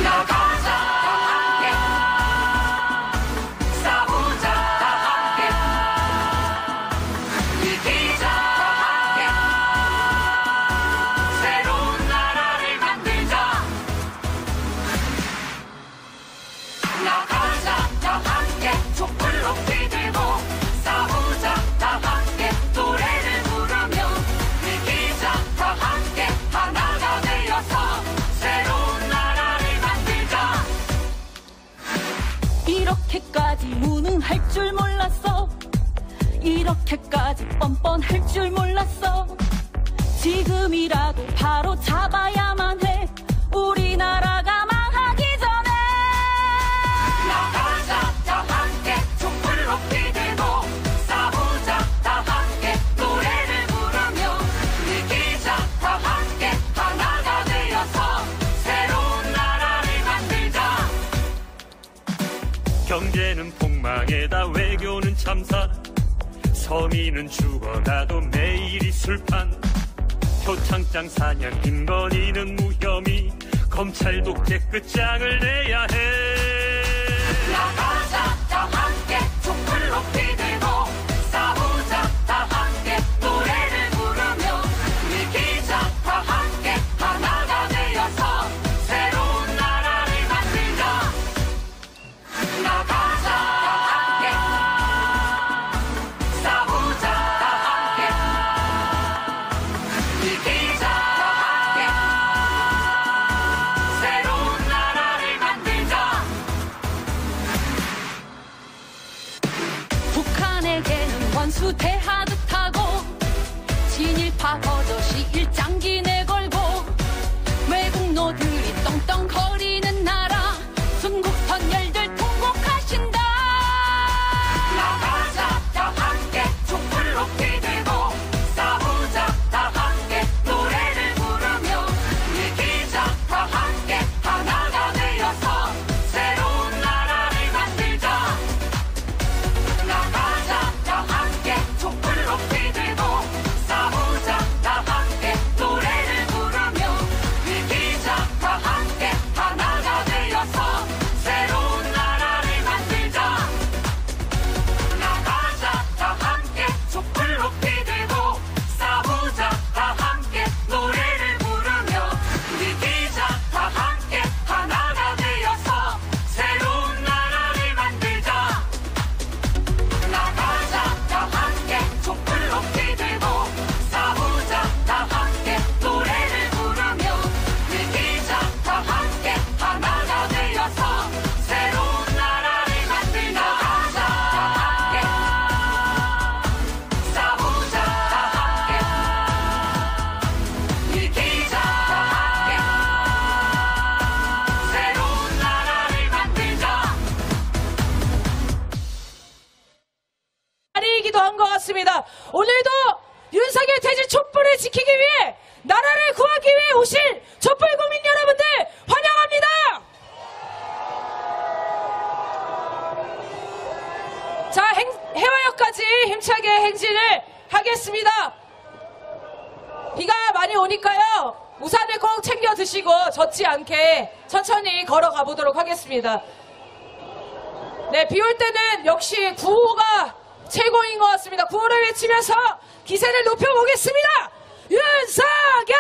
나가자 함께 싸우자 함께 이기자 함께 새로운 나라를 만들자 나가자 다 함께 촛불 높이 들고 싸우자 다 함께 노래를 부르며 이기자 다 함께 하나가 되어서 새로운 나라를 만들자 이렇게까지 무능할 줄 몰랐어. 이렇게까지 뻔뻔할 줄 몰랐어. 지금이라도 바로 잡아야만 해. 우리나라가 망하기 전에. 나가자 다 함께 촛불 높이 들고 싸우자 다 함께 노래를 부르며 이기자 다 함께 하나가 되어서 새로운 나라를 만들자 경제는 폭망에다 외교는 참사 서민은 죽어가도 매일이 술판 표창장 사냥 김건희는 무혐의 검찰 독재 끝장을 내야 해 나가자 다 함께 촛불 높이 들고 싸우자 다 함께 노래를 부르며 이기자 다 함께 하나가 되어서 새로운 나라를 만들자 나가자 다 함께 싸우자 다 함께 이기자 다 함께 새로운 나라를 만들자 북한에게는 원수 대하듯하고 친일파 버젓이 일장기 내걸고 외국노들이 떵떵거리는 나라 순국선 열들 통곡하신다. 나가자 다 함께 촛불 높이 들고 싸우자 다 함께 노래를 부르며 이기자 다 함께 하나가 되어서 새로운 나라를 만들자 나가자 다 함께 촛불 높이 들고 싸우자 다 함께 노래를 부르며 이기자 다 함께 하나가 되어서 새로운 나라를 만들자 나가자 다 함께 촛불 높이 들고 싸우자 다 함께 노래를 부르며 이기자 다 함께 하나가 되어서 새로운 나라를 만들자 나가자 다 함께 촛불 높이 들고 싸우자 다 함께 노래를 부르며 이기자 다 함께 하나가 되어서 새로운 나라를 만들자 나가자 다 함께 싸우자 다 함께 이기자 다 함께 새로운 나라를 만들자 자리이기도 한 것 같습니다. 오늘도 윤석열 퇴진 촛불을 지키기 위해 나라를 구하기 위해 오신 촛불 국민 여러분들 환영합니다. 자, 해화역까지 힘차게 행진을 하겠습니다. 비가 많이 오니까요. 우산을 꼭 챙겨 드시고 젖지 않게 천천히 걸어가 보도록 하겠습니다. 네, 비 올 때는 역시 구호가 최고인 것 같습니다. 구호를 외치면서 기세를 높여보겠습니다. 윤석열을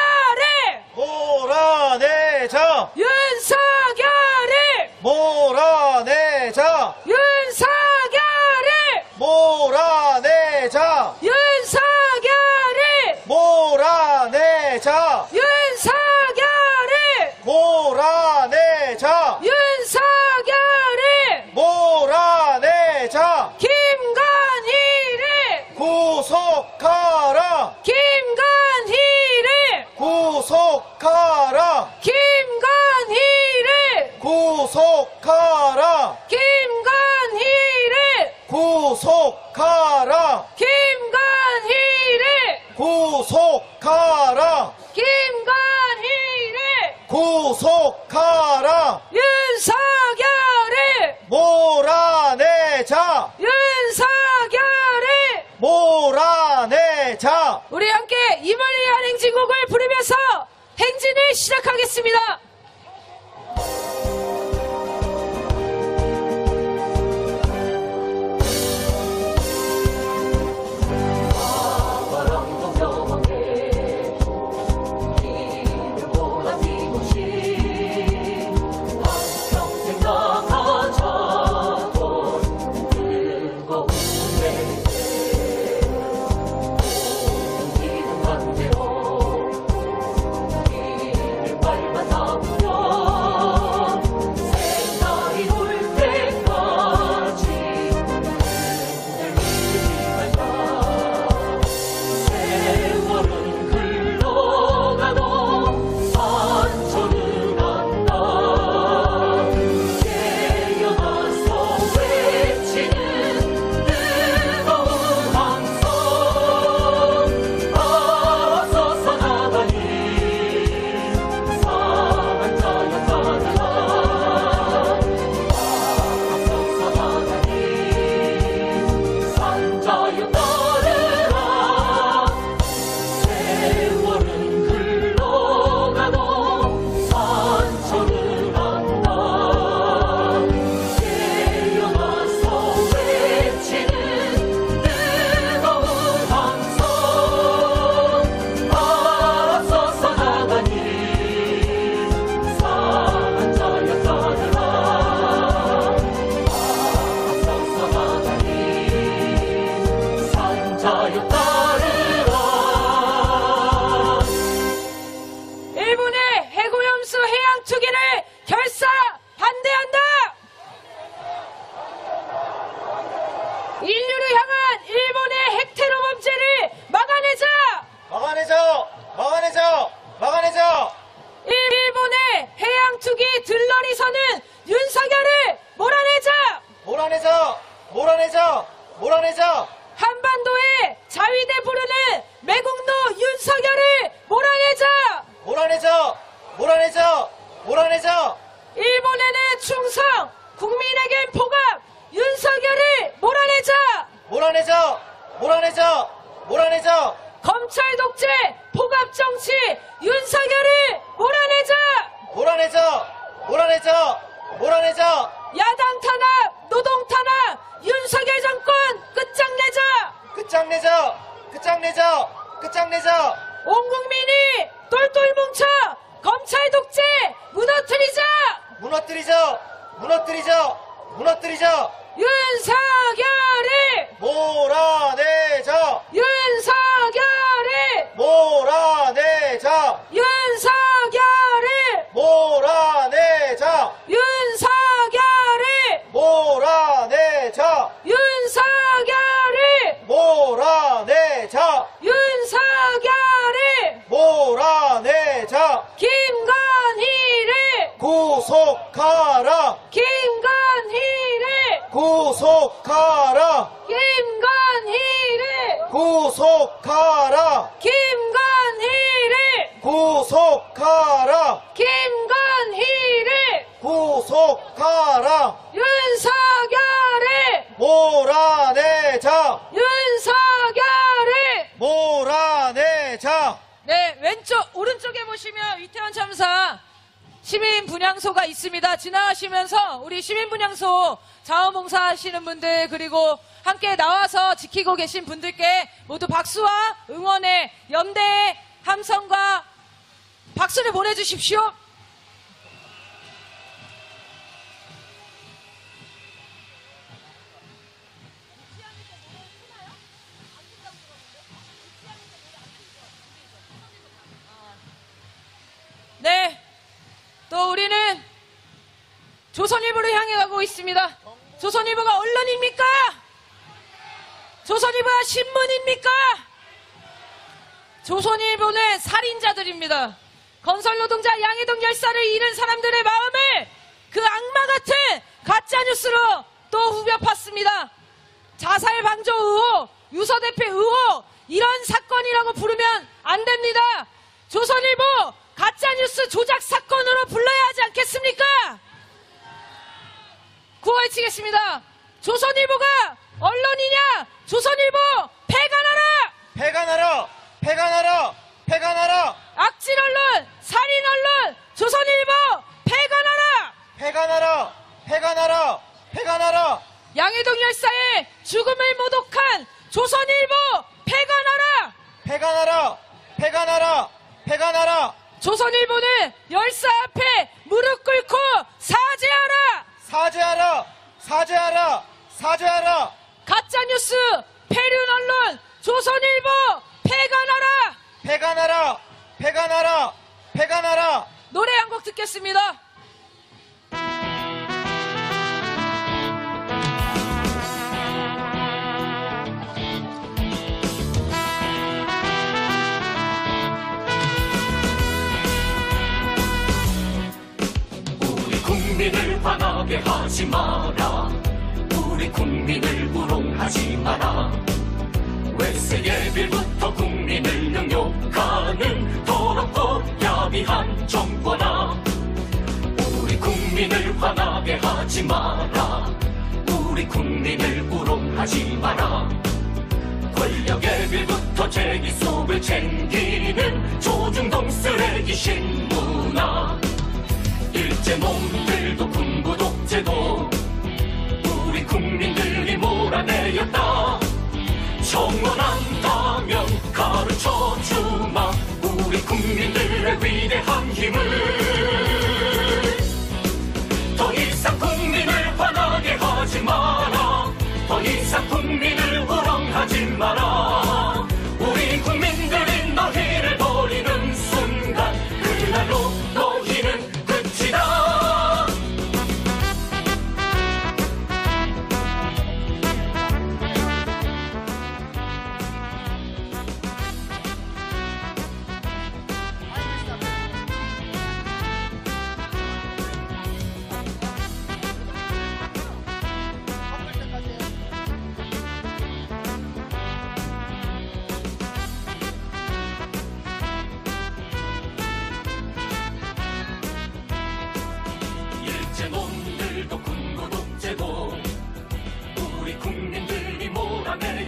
몰아내자! 윤석열을 몰아내자! 윤석열을 몰아내자! 윤석열을 몰아내자! 윤석열을 몰아내자! 윤석열을 몰아내자! 김건희를 구속하라! 김건희를 구속하라! 김건희를 구속하라! 김건희를 구속하라! 김건희를 구속하라! 김건희를 구속하라! 윤석열을 몰아내자! 윤석열을 몰아내자! 우리 함께 임을 위한 행진곡을 부르면서 행진을 시작하겠습니다. 몰아내자! 몰아내자! 한반도에 자위대 부르는 매국노 윤석열을 몰아내자! 몰아내자! 몰아내자! 몰아내자! 일본에는 충성, 국민에겐 포갑, 윤석열을 몰아내자! 몰아내자! 몰아내자! 몰아내자! 검찰 독재, 포갑 정치, 윤석열을 몰아내자! 몰아내자! 몰아내자! 몰아내자! 야당 탄압, 노동 탄압, 윤석열 정권 끝장내자! 끝장내자! 끝장내자! 끝장내자! 온 국민이 똘똘 뭉쳐 검찰 독재 무너뜨리자! 무너뜨리자! 무너뜨리자! 무너뜨리자! 윤석열을! 몰아내자! 윤석열을! 몰아내자! 윤석열을! 몰아내자! 윤석열을! 몰아내자! 윤석열을! 몰아내자! 윤석열을! 몰아내자! 김건희를! 구속하라! 김건희를! 구속하라! 김건희를! 구속하라! 김건희를! 구속하라! 김건희를! 구속하라! 윤석열을! 몰아내자! 윤석열을! 몰아내자! 네, 오른쪽에 보시면 이태원 참사 시민 분향소가 있습니다. 지나가시면서 우리 시민 분향소 자원봉사 하시는 분들 그리고 함께 나와서 지키고 계신 분들께 모두 박수와 응원의 연대의 함성과 박수를 보내주십시오. 네, 또 우리는 조선일보를 향해 가고 있습니다. 조선일보가 언론입니까? 조선일보가 신문입니까? 조선일보는 살인자들입니다. 건설노동자 양해동 열사를 잃은 사람들의 마음을 그 악마 같은 가짜뉴스로 또 후벼 팠습니다. 자살 방조 의혹, 유서대표 의혹, 이런 사건이라고 부르면 안 됩니다. 조선일보 가짜뉴스 조작 사건으로 불러야 하지 않겠습니까? 구호외치겠습니다. 조선일보가 언론이냐? 조선일보 폐간하라! 폐간하라! 폐간하라! 폐간하라! 악질 언론, 살인 언론, 조선일보 폐간하라! 폐간하라! 폐간하라! 폐간하라! 양해동 열사의 죽음을 모독한 조선일보 폐간하라! 폐간하라! 폐간하라! 폐간하라! 조선일보는 열사 앞에 무릎 꿇고 사죄하라! 사죄하라! 사죄하라! 사죄하라! 가짜뉴스, 폐륜 언론, 조선일보 폐간하라! 폐간하라! 폐간하라! 폐간하라! 노래 한 곡 듣겠습니다. 국민을 화나게 하지 마라. 우리 국민을 우롱하지 마라. 외세 예빌부터 국민을 능욕하는 더럽고 야비한 정권아. 우리 국민을 화나게 하지 마라. 우리 국민을 우롱하지 마라. 권력 예빌부터 제기 속을 챙기는 조중동 쓰레기 신문아. 일제놈들도 군부 독재도 우리 국민들이 몰아내었다. 청원한다면 가르쳐주마. 우리 국민들의 위대한 힘을. 더 이상 국민을 화나게 하지 마라. 더 이상 국민을 우롱하지 마라. 우리 국민들이 너희를 버리는 순간 그날로 너희는 끝이다.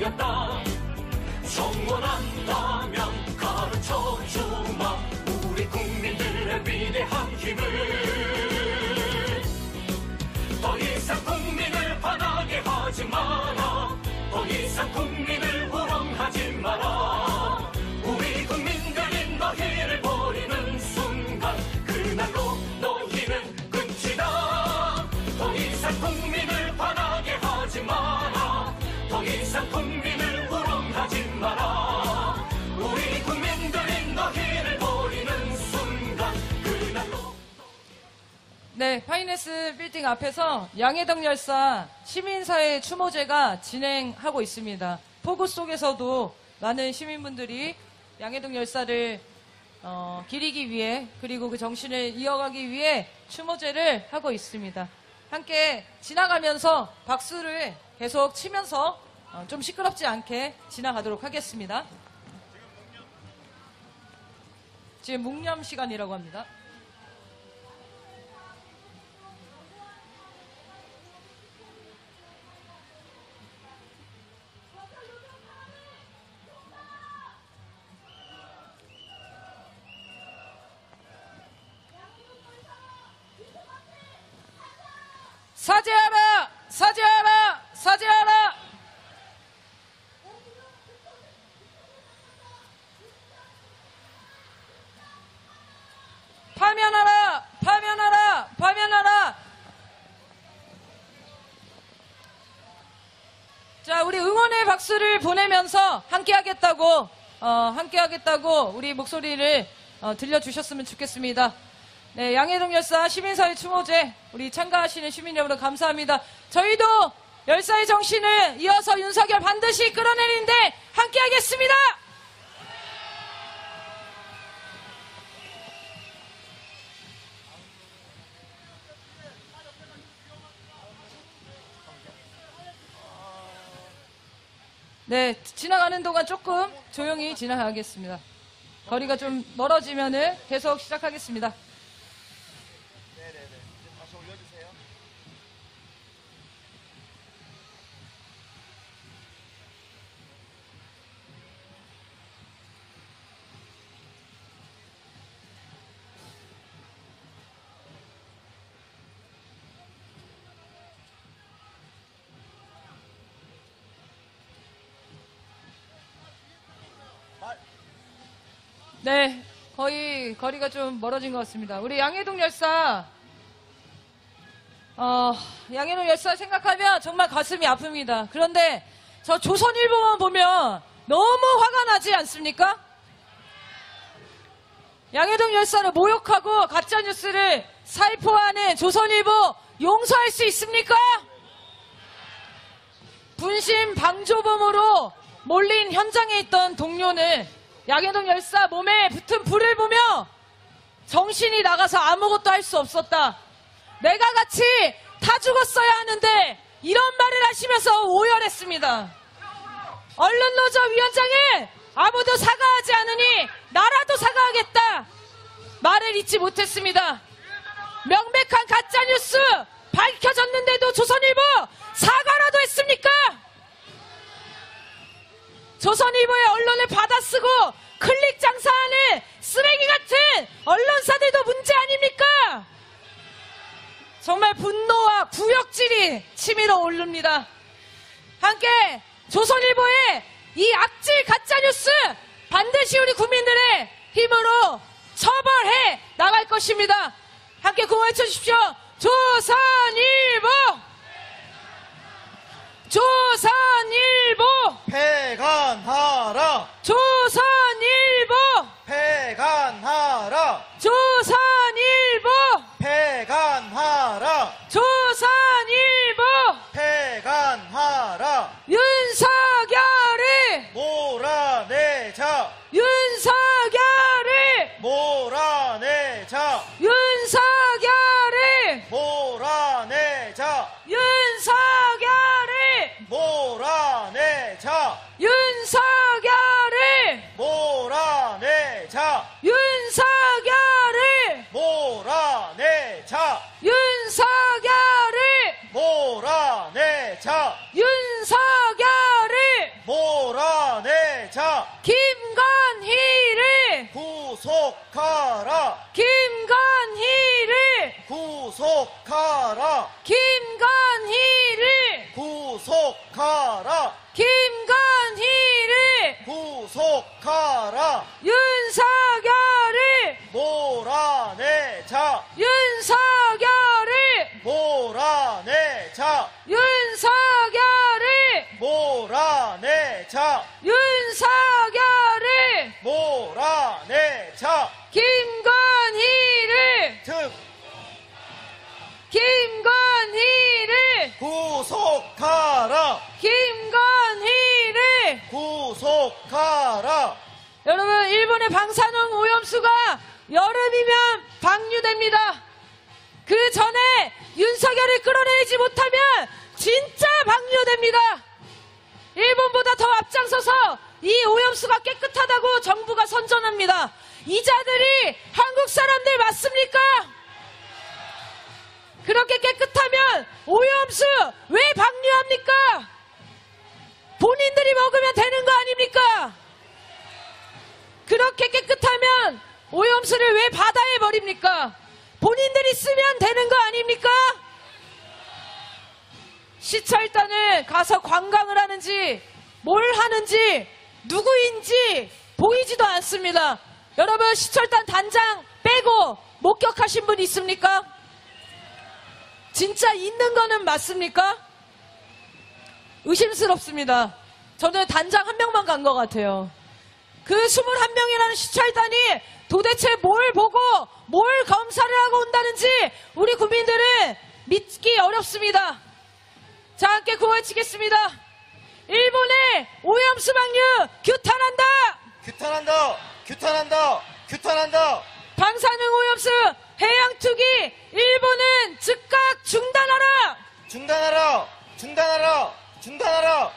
되었다. 성원한다면 가르쳐주마 우리 국민들의 위대한 힘을. 더 이상 국민을 화나게 하지 마라. 더 이상 국민을 우롱하지 마라. 우리 국민들이 너희를 버리는 순간 그날로 너희는 끝이다. 더 이상 국민을 화나게 하지 마라. 더 이상 국민을 우롱하지 마라. 우리 국민들이 너희를 버리는 순간 그날로. 네, 파이네스 빌딩 앞에서 양해덕 열사 시민사회 추모제가 진행하고 있습니다. 폭우 속에서도 많은 시민분들이 양해덕 열사를 기리기 위해 그리고 그 정신을 이어가기 위해 추모제를 하고 있습니다. 함께 지나가면서 박수를 계속 치면서 좀 시끄럽지 않게 지나가도록 하겠습니다. 지금 묵념 시간이라고 합니다. 사죄하라! 사죄하라! 사죄하라! 파면하라! 파면하라! 파면하라! 자, 우리 응원의 박수를 보내면서 함께하겠다고 우리 목소리를 들려주셨으면 좋겠습니다. 네, 양해덕 열사 시민사회 추모제 우리 참가하시는 시민 여러분 감사합니다. 저희도 열사의 정신을 이어서 윤석열 반드시 끌어내리는데 함께하겠습니다. 네, 지나가는 동안 조금 조용히 지나가겠습니다. 거리가 좀 멀어지면은 계속 시작하겠습니다. 다시 올려주세요. 네, 거의 거리가 좀 멀어진 것 같습니다. 우리 양해동 열사, 양해동 열사 생각하면 정말 가슴이 아픕니다. 그런데 저 조선일보만 보면 너무 화가 나지 않습니까? 양해동 열사를 모욕하고 가짜뉴스를 살포하는 조선일보 용서할 수 있습니까? 분신 방조범으로 몰린 현장에 있던 동료는 양해동 열사 몸에 붙은 불을 보며 정신이 나가서 아무것도 할 수 없었다. 내가 같이 다 죽었어야 하는데 이런 말을 하시면서 오열했습니다. 언론노조 위원장은 아무도 사과하지 않으니 나라도 사과하겠다. 말을 잊지 못했습니다. 명백한 가짜뉴스 밝혀졌는데도 조선일보 사과라도 했습니까? 조선일보의 언론을 받아쓰고 클릭 장사하는 쓰레기 같은 언론사들도 문제 아닙니까? 정말 분노와 구역질이 치밀어 오릅니다. 함께 조선일보의 이 악질 가짜뉴스 반드시 우리 국민들의 힘으로 처벌해 나갈 것입니다. 함께 구호해 주십시오. 조선일보! 조선일보! 폐간하라! 조선일보! 폐간하라! 조선일보! 폐간하라! 조선일보! 폐간하라! 윤석열을! 몰아내자! 윤석열을! 몰아내자! 윤석열을! 몰아내자! 윤석열을! 몰아내자! 윤석열을! 몰아내자! 윤석열을! 몰아내자! 윤석열을! 몰아내자! 윤석열을! 몰아내자! 구속하라. 김건희를 구속하라. 김건희를 구속하라. 윤석열을 몰아내자. 윤석열을 몰아내자. 윤석열을 몰아내자. 윤석열을 몰아내자. 김건희를 김건희를 구속하라. 김건희를 구속하라. 여러분, 일본의 방사능 오염수가 여름이면 방류됩니다. 그 전에 윤석열을 끌어내지 못하면 진짜 방류됩니다. 일본보다 더 앞장서서 이 오염수가 깨끗하다고 정부가 선전합니다. 이 자들이 한국 사람들 맞습니까? 그렇게 깨끗하면 오염수 왜 방류합니까? 본인들이 먹으면 되는 거 아닙니까? 그렇게 깨끗하면 오염수를 왜 바다에 버립니까? 본인들이 쓰면 되는 거 아닙니까? 시찰단을 가서 관광을 하는지 뭘 하는지 누구인지 보이지도 않습니다. 여러분, 시찰단 단장 빼고 목격하신 분 있습니까? 진짜 있는 거는 맞습니까? 의심스럽습니다. 저는 단장 한 명만 간 것 같아요. 그 21명이라는 시찰단이 도대체 뭘 보고 뭘 검사를 하고 온다는지 우리 국민들은 믿기 어렵습니다. 자, 함께 구호외치겠습니다. 일본의 오염수 방류 규탄한다! 규탄한다. 규탄한다. 규탄한다. 방사능 오염수 해양 투기 일본은 즉각 중단하라! 중단하라. 중단하라. 중단하라.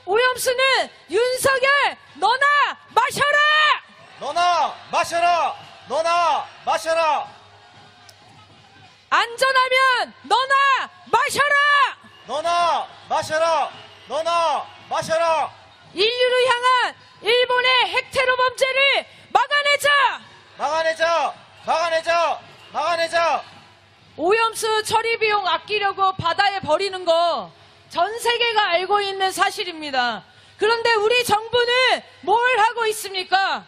오염수는 윤석열 너나 마셔라! 너나 마셔라. 너나 마셔라. 안전하면 너나 마셔라! 너나 마셔라. 너나 마셔라. 인류를 향한 일본의 핵테러 범죄를 막아내자! 막아내자. 막아내자. 막아내자. 오염수 처리 비용 아끼려고 바다에 버리는 거 전 세계가 알고 있는 사실입니다. 그런데 우리 정부는 뭘 하고 있습니까?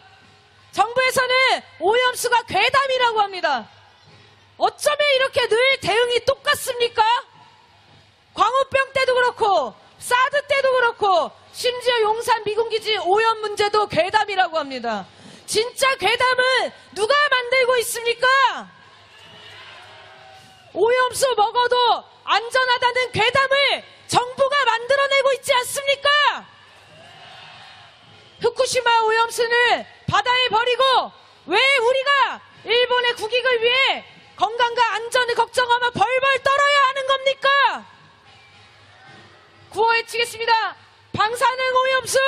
정부에서는 오염수가 괴담이라고 합니다. 어쩌면 이렇게 늘 대응이 똑같습니까? 광우병 때도 그렇고 사드 때도 그렇고 심지어 용산 미군기지 오염 문제도 괴담이라고 합니다. 진짜 괴담은 누가 만들고 있습니까? 오염수 먹어도 안전하다는 괴담을 정부가 만들어내고 있지 않습니까? 후쿠시마 오염수를 바다에 버리고 왜 우리가 일본의 국익을 위해 건강과 안전을 걱정하며 벌벌 떨어야 하는 겁니까? 구호외치겠습니다. 방사능 오염수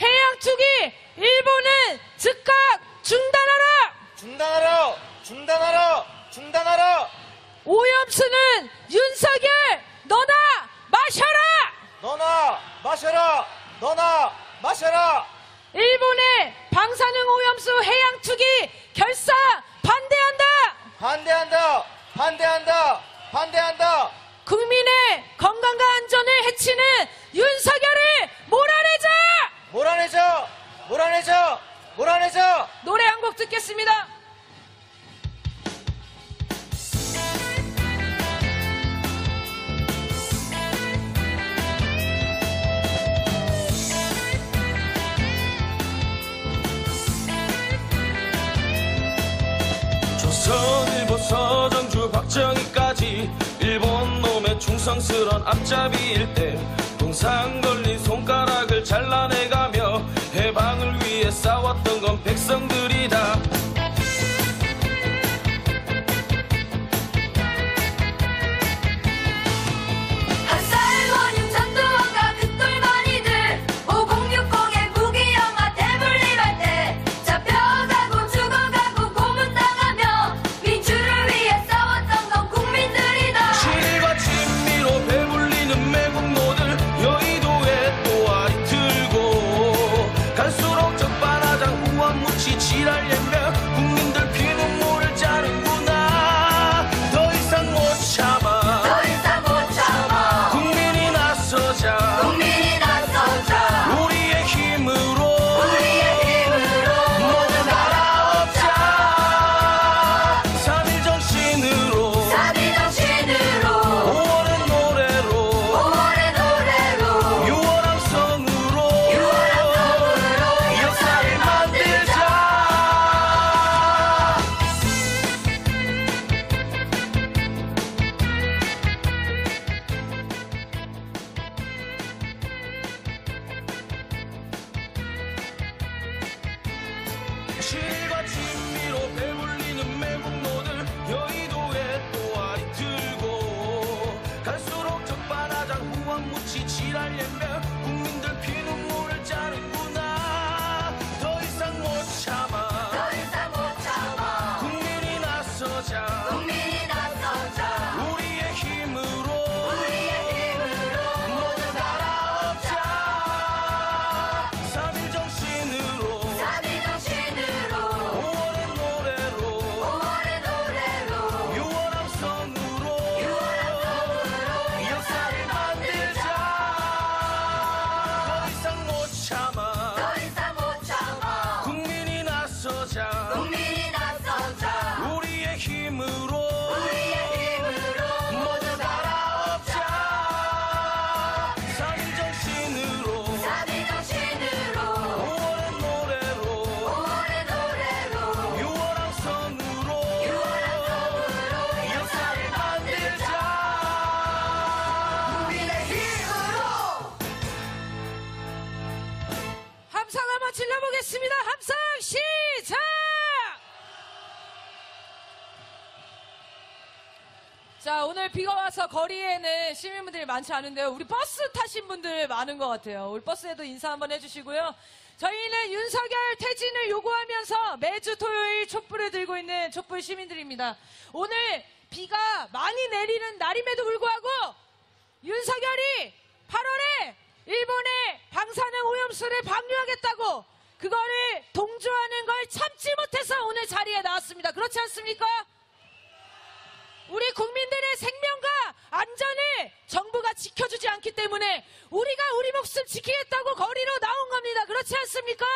해양 투기 일본은 즉각 중단하라! 중단하라. 중단하라. 중단하라. 오염수는 윤석열 너나 마셔라! 너나 마셔라. 너나 마셔라. 일본의 방사능 오염수 해양 투기 결사 반대한다! 반대한다. 반대한다. 반대한다. 국민의 건강과 안전을 해치는 윤석열을 몰아내자! 몰아내자. 몰아내자. 몰아내자. 노래 한 곡 듣겠습니다. 조선일보 서정주 박정희까지 일본 놈의 충성스런 앞잡이일 때 동상 걸린 손가락을 잘라내가며 해방을 위해 싸웠던 건 백성들이다. 한살원인 전두환과 그 똘마니들 5060의 무기영화 대물림할 때 잡혀가고 죽어가고 고문당하며 민주를 위해 싸웠던 건 국민들이다. 실과 친미로 배불리는 매국노들 여의도에 또아리 틀고 갈수록 적반하장 우한무치 지랄 연명 실과 진미로 배불리는 매국노들 여의도에 또 알이 들고 갈수록 적반하장 후원무치 지랄연명 국민들 피눈물을 짜는구나. 더 이상 못 참아 더 이상 못 참아 국민이 나서자 국민이 나서자 우리의 힘으로 모두 갈아엎자. 3일 정신으로 3일 정신으로 5월의 노래로 6월 함성으로 역사를 만들자. 더 이상 못 참아 더 이상 못 참아 국민이 나서자 국민이 나서자 우리의 힘으로 모두 갈아엎자. 3일 정신으로 3일 정신으로 5월의 노래로 6월 함성으로 역사를 만들자. 우리의 힘으로 함성 한번 질러보겠습니다. 함성 시작! 자, 오늘 비가 와서 거리에는 시민분들이 많지 않은데요. 우리 버스 타신 분들 많은 것 같아요. 우리 버스에도 인사 한번 해주시고요. 저희는 윤석열 퇴진을 요구하면서 매주 토요일 촛불을 들고 있는 촛불 시민들입니다. 오늘 비가 많이 내리는 날임에도 불구하고 윤석열이 8월에 일본의 방사능 오염수를 방류하겠다고 그거를 동조하는 걸 참지 못해서 오늘 자리에 나왔습니다. 그렇지 않습니까? 우리 국민들의 생명과 안전을 정부가 지켜주지 않기 때문에 우리가 우리 목숨 지키겠다고 거리로 나온 겁니다. 그렇지 않습니까?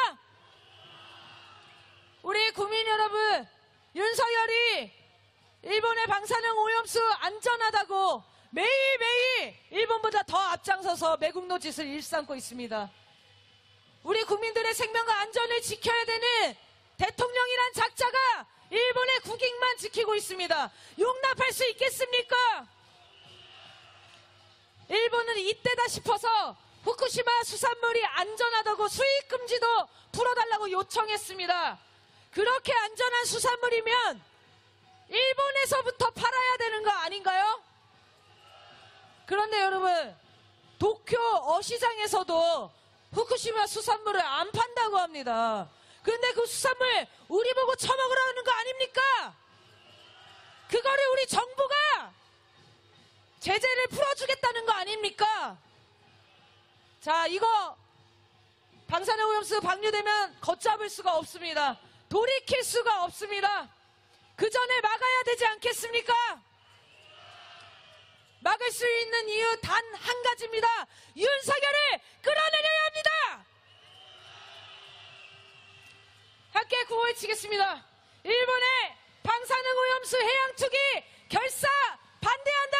우리 국민 여러분, 윤석열이 일본의 방사능 오염수 안전하다고 매일매일 일본보다 더 앞장서서 매국노 짓을 일삼고 있습니다. 우리 국민들의 생명과 안전을 지켜야 되는 대통령이란 작자가 일본의 국익만 지키고 있습니다. 용납할 수 있겠습니까? 일본은 이때다 싶어서 후쿠시마 수산물이 안전하다고 수입 금지도 풀어달라고 요청했습니다. 그렇게 안전한 수산물이면 일본에서부터 팔아야 되는 거 아닌가요? 그런데 여러분, 도쿄 어시장에서도 후쿠시마 수산물을 안 판다고 합니다. 근데 그 수산물 우리 보고 처먹으라는 거 아닙니까? 그거를 우리 정부가 제재를 풀어주겠다는 거 아닙니까? 자, 이거 방사능 오염수 방류되면 걷잡을 수가 없습니다. 돌이킬 수가 없습니다. 그 전에 막아야 되지 않겠습니까? 막을 수 있는 이유 단 한 가지입니다. 윤석열을 끌어내려야 합니다. 함께 구호외치겠습니다. 일본의 방사능 오염수 해양 투기 결사 반대한다.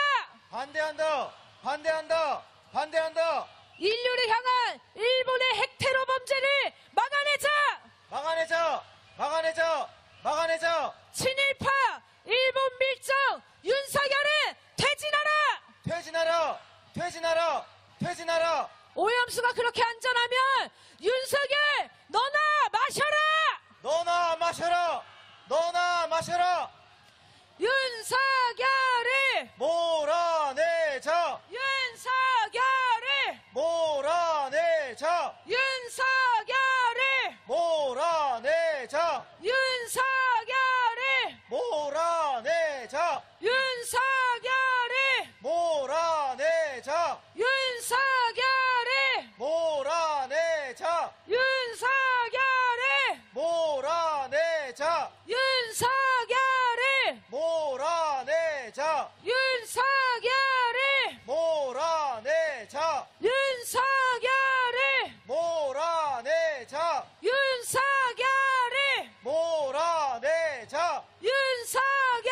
반대한다. 반대한다. 반대한다. 인류를 향한 일본의 핵테러 범죄를 막아내자. 막아내자. 막아내자. 막아내자. 친일파 일본 밀정 윤석열은 퇴진하라. 퇴진하라. 퇴진하라. 퇴진하라. 오염수가 그렇게 안전하면 윤석열 너나 마셔라. 너나 마셔라. 너나 마셔라. 윤석열을 몰아내자. 윤석열을 몰아내자. 윤석열을 몰아내자. 윤석열을 몰아내자. 윤석열을 몰아내자. 윤석열을 몰아내자. 윤석열을 몰아내자. 윤석열을 몰아내자. 윤석열을 몰아내자. 윤석열을 몰아내자. 윤석열을 몰아내자. 윤석열을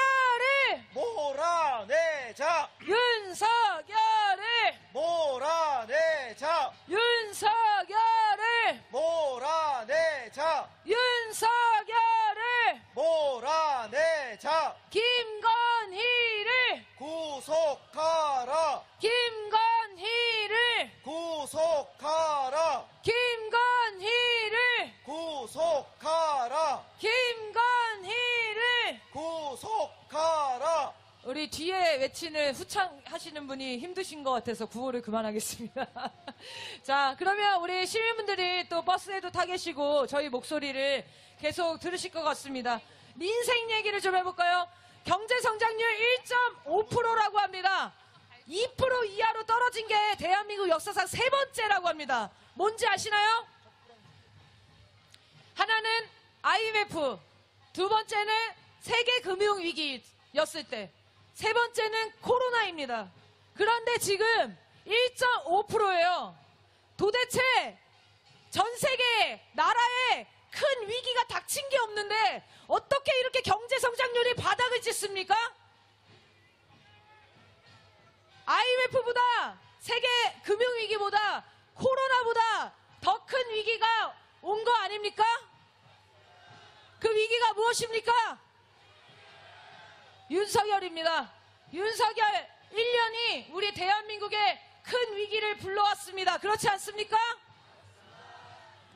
몰아내자. 윤석열을 몰아내자. 윤석열을 몰아내자. 윤석열을 몰아내자. 김건희를 구속하라. 김건희를 구속하라. 김건희를 구속하라. 계속하라. 우리 뒤에 외치는 후창하시는 분이 힘드신 것 같아서 구호를 그만하겠습니다. 자, 그러면 우리 시민분들이 또 버스에도 타 계시고 저희 목소리를 계속 들으실 것 같습니다. 민생 얘기를 좀 해볼까요? 경제성장률 1.5%라고 합니다. 2% 이하로 떨어진 게 대한민국 역사상 세 번째라고 합니다. 뭔지 아시나요? 하나는 IMF, 두 번째는 세계금융위기였을 때, 세 번째는 코로나입니다. 그런데 지금 1.5%예요. 도대체 전 세계 나라에 큰 위기가 닥친 게 없는데 어떻게 이렇게 경제 성장률이 바닥을 찢습니까? IMF보다 세계 금융위기보다 코로나보다 더 큰 위기가 온 거 아닙니까? 그 위기가 무엇입니까? 윤석열입니다. 윤석열 1년이 우리 대한민국에 큰 위기를 불러왔습니다. 그렇지 않습니까?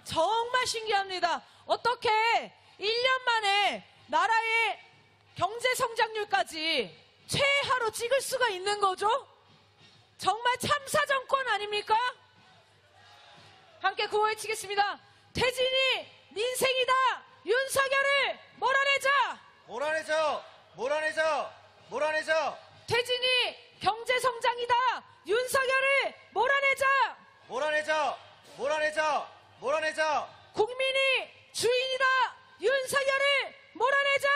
정말 신기합니다. 어떻게 1년 만에 나라의 경제 성장률까지 최하로 찍을 수가 있는 거죠? 정말 참사 정권 아닙니까? 함께 구호 외치겠습니다. 퇴진이 민생이다. 윤석열을 몰아내자. 몰아내자. 몰아내자. 몰아내자. 퇴진이 경제성장이다. 윤석열을 몰아내자. 몰아내자. 몰아내자. 몰아내자. 국민이 주인이다. 윤석열을 몰아내자.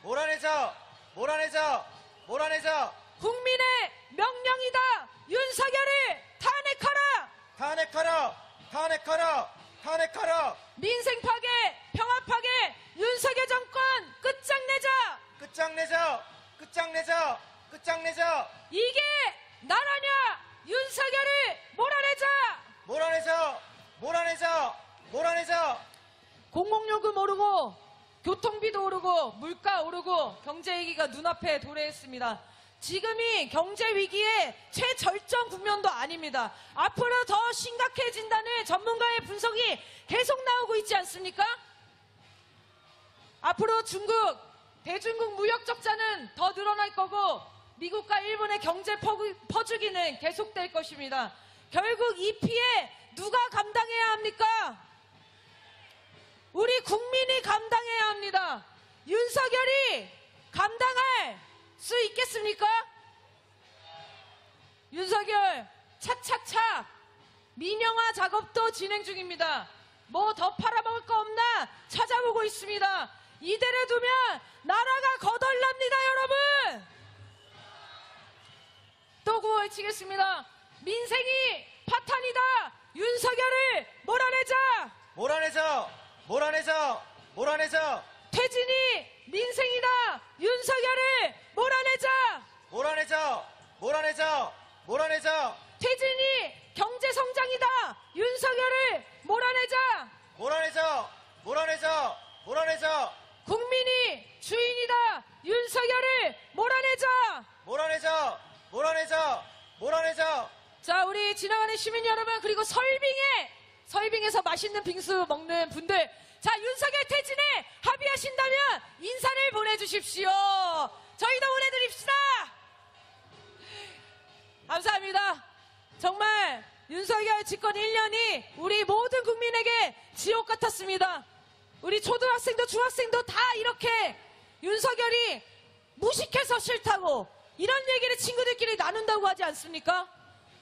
몰아내자. 몰아내자. 몰아내자. 국민의 명령이다. 윤석열을 탄핵하라. 탄핵하라. 탄핵하라. 탄핵하라. 민생 파괴, 평화 파괴, 윤석열 정권 끝장내자. 끝장내자. 끝장내자. 끝장내자. 이게 나라냐? 윤석열을 몰아내자. 몰아내자. 몰아내자. 몰아내자. 공공요금 오르고 교통비도 오르고 물가 오르고 경제 위기가 눈앞에 도래했습니다. 지금이 경제 위기의 최절정 국면도 아닙니다. 앞으로 더 심각해진다는 전문가의 분석이 계속 나오고 있지 않습니까? 앞으로 대중국 무역 적자는 더 늘어날 거고 미국과 일본의 경제 퍼주기는 계속될 것입니다. 결국 이 피해 누가 감당해야 합니까? 우리 국민이 감당해야 합니다. 윤석열이 감당할 수 있겠습니까? 윤석열 차차차 민영화 작업도 진행 중입니다. 뭐 더 팔아먹을 거 없나 찾아보고 있습니다. 이대로 두면 나라가 거덜납니다, 여러분. 또 구호 외치겠습니다. 민생이 파탄이다. 윤석열을 몰아내자. 몰아내자. 몰아내자. 몰아내자. 퇴진이 민생이다. 윤석열을 몰아내자. 몰아내자. 몰아내자. 몰아내자. 퇴진이 경제성장이다. 윤석열을 몰아내자. 몰아내자. 몰아내자. 몰아내자. 국민이 주인이다. 윤석열을 몰아내자. 몰아내자. 몰아내자. 몰아내자. 자, 우리 지나가는 시민 여러분, 그리고 설빙에서 맛있는 빙수 먹는 분들, 자, 윤석열 퇴진에 합의하신다면 인사를 보내주십시오. 저희도 보내드립시다. 감사합니다. 정말 윤석열 집권 1년이 우리 모든 국민에게 지옥 같았습니다. 우리 초등학생도 중학생도 다 이렇게 윤석열이 무식해서 싫다고 이런 얘기를 친구들끼리 나눈다고 하지 않습니까?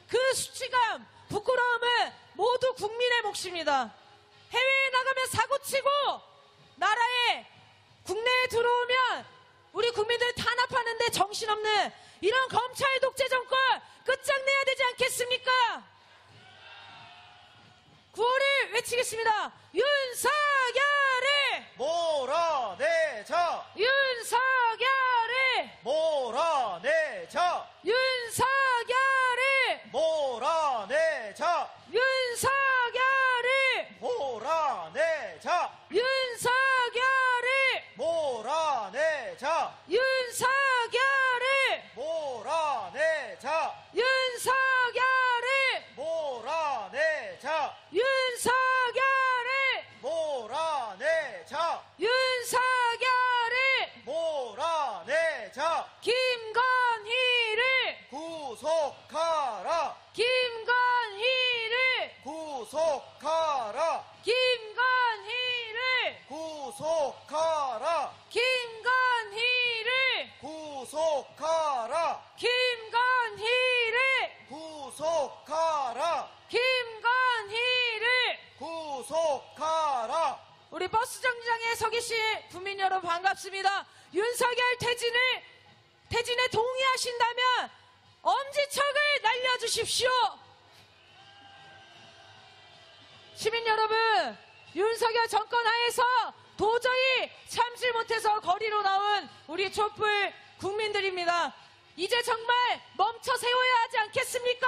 그 수치감, 부끄러움은 모두 국민의 몫입니다. 해외에 나가면 사고치고 나라에 국내에 들어오면 우리 국민들 탄압하는데 정신없는 이런 검찰 독재 정권 끝장내야 되지 않겠습니까? 구호를 외치겠습니다. 윤석열을 몰아내자. 윤석열을 몰아내자. 윤석열을 몰아내자. 윤석열을 몰아내자. 윤석열을 몰아내자. 윤석열을 몰아내자. 윤석열을 몰아내자. 윤석열을 몰아내자. 윤석열을 몰아내자. 자, 김건희를 구속하라. 김건희를 구속하라. 김건희를 구속하라. 김건희를 구속하라. 김건희를 구속하라. 김건희를 구속하라. 우리 버스 정류장에 서 계신 국민 여러분 반갑습니다. 윤석열 퇴진에 동의하신다면 엄지척을 날려주십시오. 시민 여러분, 윤석열 정권 하에서 도저히 참지 못해서 거리로 나온 우리 촛불 국민들입니다. 이제 정말 멈춰 세워야 하지 않겠습니까?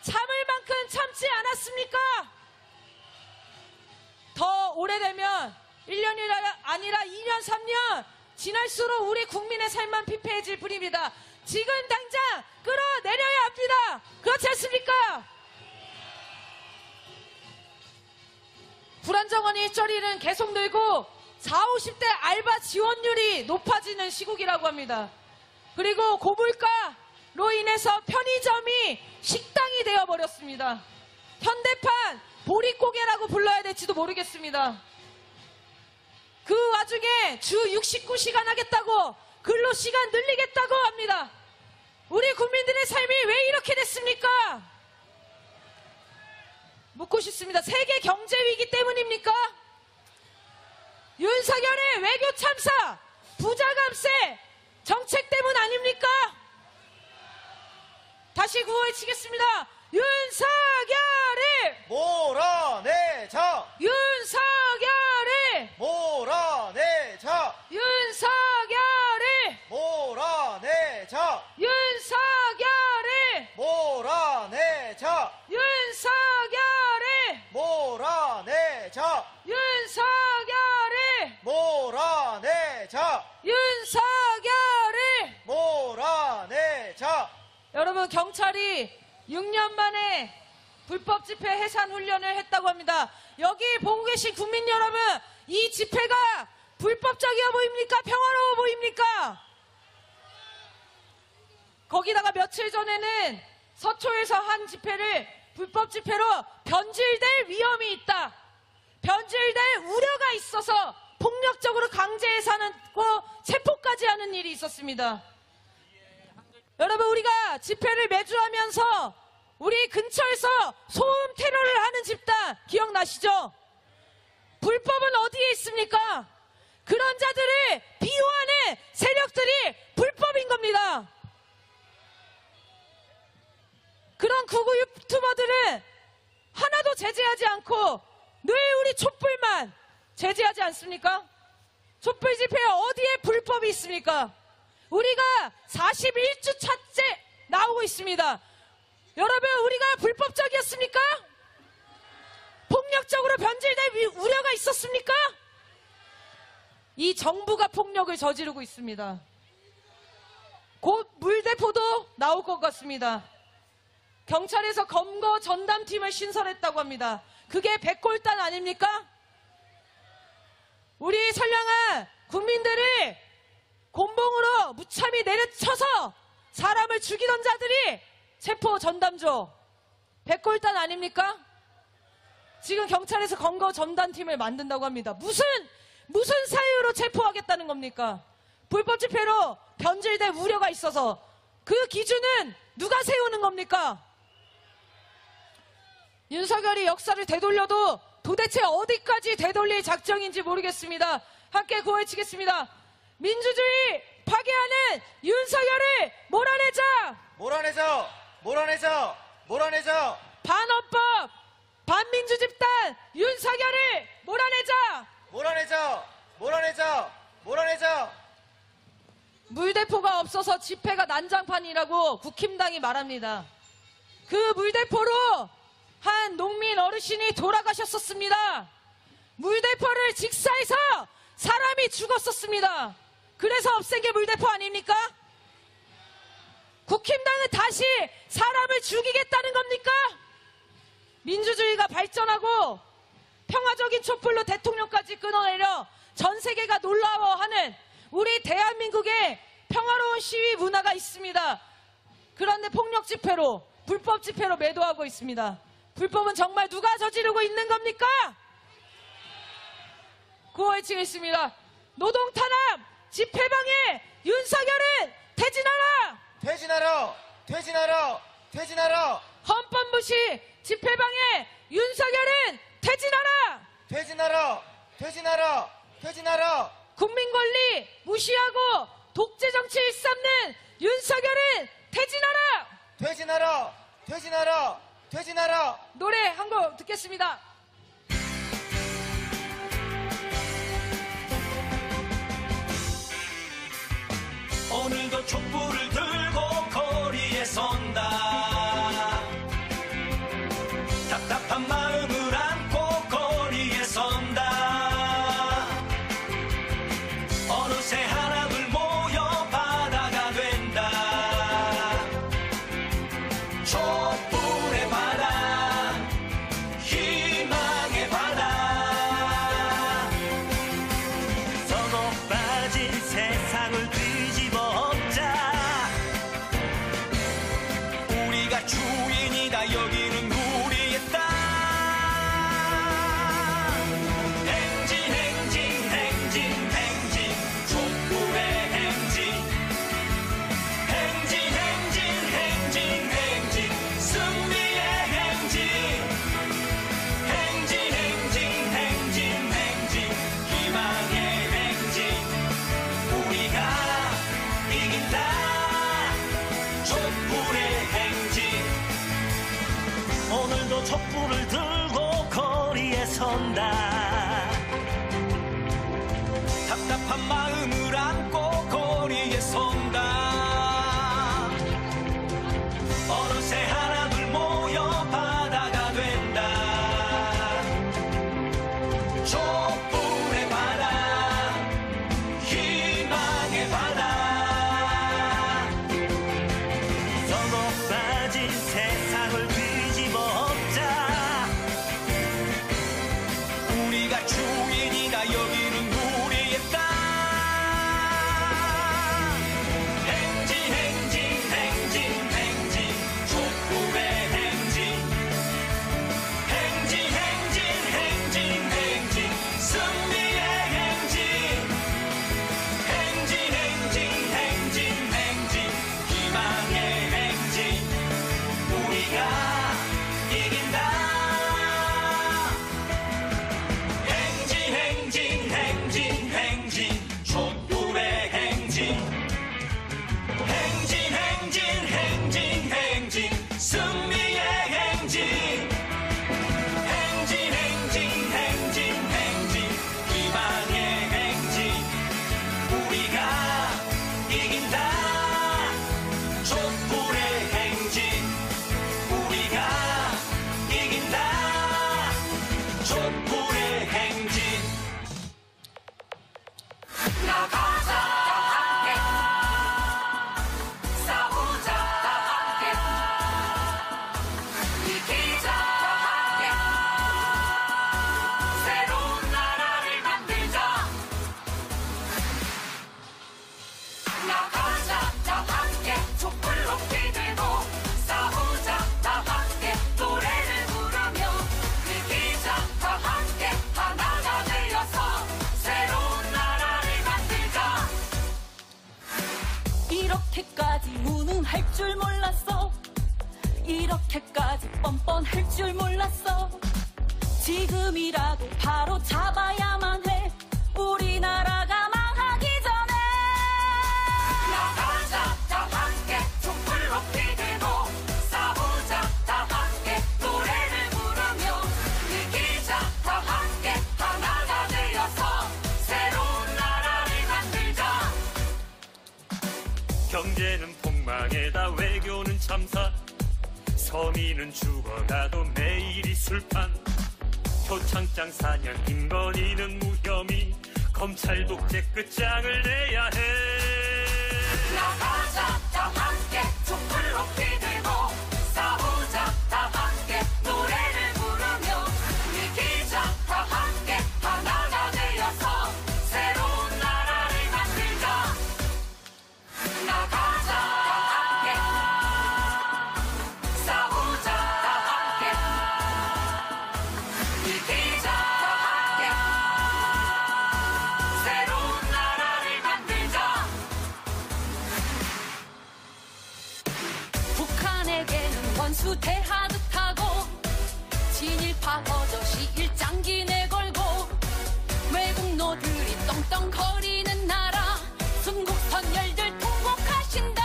참을 만큼 참지 않았습니까? 더 오래되면 1년이 아니라 2년, 3년 지날수록 우리 국민의 삶만 피폐해질 뿐입니다. 지금 당장 끌어내려야 합니다. 그렇지 않습니까? 불안정한 일자리는 계속 늘고 40, 50대 알바 지원율이 높아지는 시국이라고 합니다. 그리고 고물가로 인해서 편의점이 식당이 되어버렸습니다. 현대판 보릿고개라고 불러야 될지도 모르겠습니다. 그 와중에 주 69시간 하겠다고 근로시간 늘리겠다고 합니다. 우리 국민들의 삶이 왜 이렇게 됐습니까? 묻고 싶습니다. 세계 경제 위기 때문입니까? 윤석열의 외교 참사, 부자 감세 정책 때문 아닙니까? 다시 구호해치겠습니다. 윤석열을 몰아내자. 윤석열을 몰아내자. 윤석열을 몰아내자. 윤석열을 몰아내자. 윤석열을 몰아내자. 윤석열을 몰아내자. 윤석열을 몰아내자. 여러분, 경찰이 6년 만에 불법 집회 해산 훈련을 했다고 합니다. 여기 보고 계신 국민 여러분, 이 집회가 불법적이어 보입니까? 평화로워 보입니까? 거기다가 며칠 전에는 서초에서 한 집회를 불법 집회로 변질될 위험이 있다, 변질될 우려가 있어서 폭력적으로 강제 해산하고 체포까지 하는 일이 있었습니다. 여러분, 우리가 집회를 매주 하면서 우리 근처에서 소음 테러를 하는 집단 기억나시죠? 불법은 어디에 있습니까? 그런 자들을 비호하는 세력들이 불법인 겁니다. 그런 구구 유튜버들은 하나도 제재하지 않고 늘 우리 촛불만 제재하지 않습니까? 촛불 집회에 어디에 불법이 있습니까? 우리가 41주차째 나오고 있습니다. 여러분, 우리가 불법적이었습니까? 폭력적으로 변질될 우려가 있었습니까? 이 정부가 폭력을 저지르고 있습니다. 곧 물대포도 나올 것 같습니다. 경찰에서 검거 전담팀을 신설했다고 합니다. 그게 백골단 아닙니까? 우리 선량한 국민들을 곤봉으로 무참히 내려쳐서 사람을 죽이던 자들이 체포 전담조 백골단 아닙니까? 지금 경찰에서 검거 전담팀을 만든다고 합니다. 무슨 사유로 체포하겠다는 겁니까? 불법 집회로 변질될 우려가 있어서. 그 기준은 누가 세우는 겁니까? 윤석열이 역사를 되돌려도 도대체 어디까지 되돌릴 작정인지 모르겠습니다. 함께 구호해치겠습니다. 민주주의 파괴하는 윤석열을 몰아내자. 몰아내자. 몰아내자. 몰아내자. 반헌법 반민주 집단 윤석열을 몰아내자. 몰아내자. 몰아내자. 몰아내자. 물대포가 없어서 집회가 난장판이라고 국힘당이 말합니다. 그 물대포로 한 농민 어르신이 돌아가셨었습니다. 물대포를 직사해서 사람이 죽었었습니다. 그래서 없앤 게 물대포 아닙니까? 국힘당은 다시 사람을 죽이겠다는 겁니까? 민주주의가 발전하고 평화적인 촛불로 대통령까지 끊어내려 전 세계가 놀라워하는 우리 대한민국에 평화로운 시위 문화가 있습니다. 그런데 폭력 집회로, 불법 집회로 매도하고 있습니다. 불법은 정말 누가 저지르고 있는 겁니까? 구호외치겠습니다. 노동탄압 집회방해 윤석열은 퇴진하라! 퇴진하라! 퇴진하라! 퇴진하라! 헌법무시 집회방해 윤석열은 퇴진하라! 퇴진하라! 퇴진하라! 퇴진하라! 국민권리 무시하고 독재정치 일삼는 윤석열은 퇴진하라! 퇴진하라! 퇴진하라! 퇴진하라! 노래 한 곡 듣겠습니다. 오늘도 촛불을 들고 거리에 선다. 답답한 마음을 안고 거리에 선다. 어느새 하나둘 모여 바다가 된다. 촛불의 바다, 희망의 바다. 서로 빠진 세상을 뒤집어 엎자. 우리가 주인이다. 여기는 우리의 땅. 행진 행진 행진 행진 촛불의 행진. 행진 행진 행진 행진 승리의 행진. 행진 행진 행진 행진 희망의 행진. 우리가 이긴다. 촛불의 행진. 오늘도 촛불을 들고 거리에 선다. 답답한 마음을 안고 거리에 선다. 어느새 하나둘 모여 바다가 된다. 촛불의 바다, 희망의 바다. 서로 빠진 세상을 뒤집어 엎자. 우리가 주인이다. 여기는 우리의 땅. 행진 행진 행진 행진 촛불의 행진. 행진 행진 행진 행진 승리의 행진. 행진 행진 행진 행진 희망의 행진. 우리가 이긴다. 행진 행진 행진 행진 촛불의 행진. 행진 행진 행진 행진 승리의 행진. 행진 행진 행진 행진 희망의 행진. 우리가 이긴다. 촛불의 행진. 우리가 이긴다. 촛불의 행진. 나가자 다 함께 싸우자 다 함께 이기자 다 함께 새로운 나라를 만들자. 나가자 다 함께 촛불 높이 들고 싸우자 다 함께 노래를 부르며 이기자 다 함께 하나가 되어서 새로운 나라를 만들자. 이렇게까지 무능할 줄 몰랐어. 이렇게까지 뻔뻔할 줄 몰랐어. 지금이라도 바로 잡아야만 해. 우리나라가 망하기 전에. 나가자 다 함께 촛불 높이 들고 싸우자 다 함께 노래를 부르며 이기자 다 함께 하나가 되어서 새로운 나라를 만들자. 경제는 폭망에다 외교는 참사. 서민은 죽어가도 매일이 술판. 표창장 사냥 김건희는 무혐의. 검찰 독재 끝장을 내야 해. 나가자 다 함께 촛불 높이 들고 싸우자 다 함께 노래를 부르며 이기자 다 함께 하나가 되어서 새로운 나라를 만들자. 선수 대하듯하고 진일파 버젓이 일장기 내걸고 외국노들이 떵떵거리는 나라 순국 선열들 통곡하신다.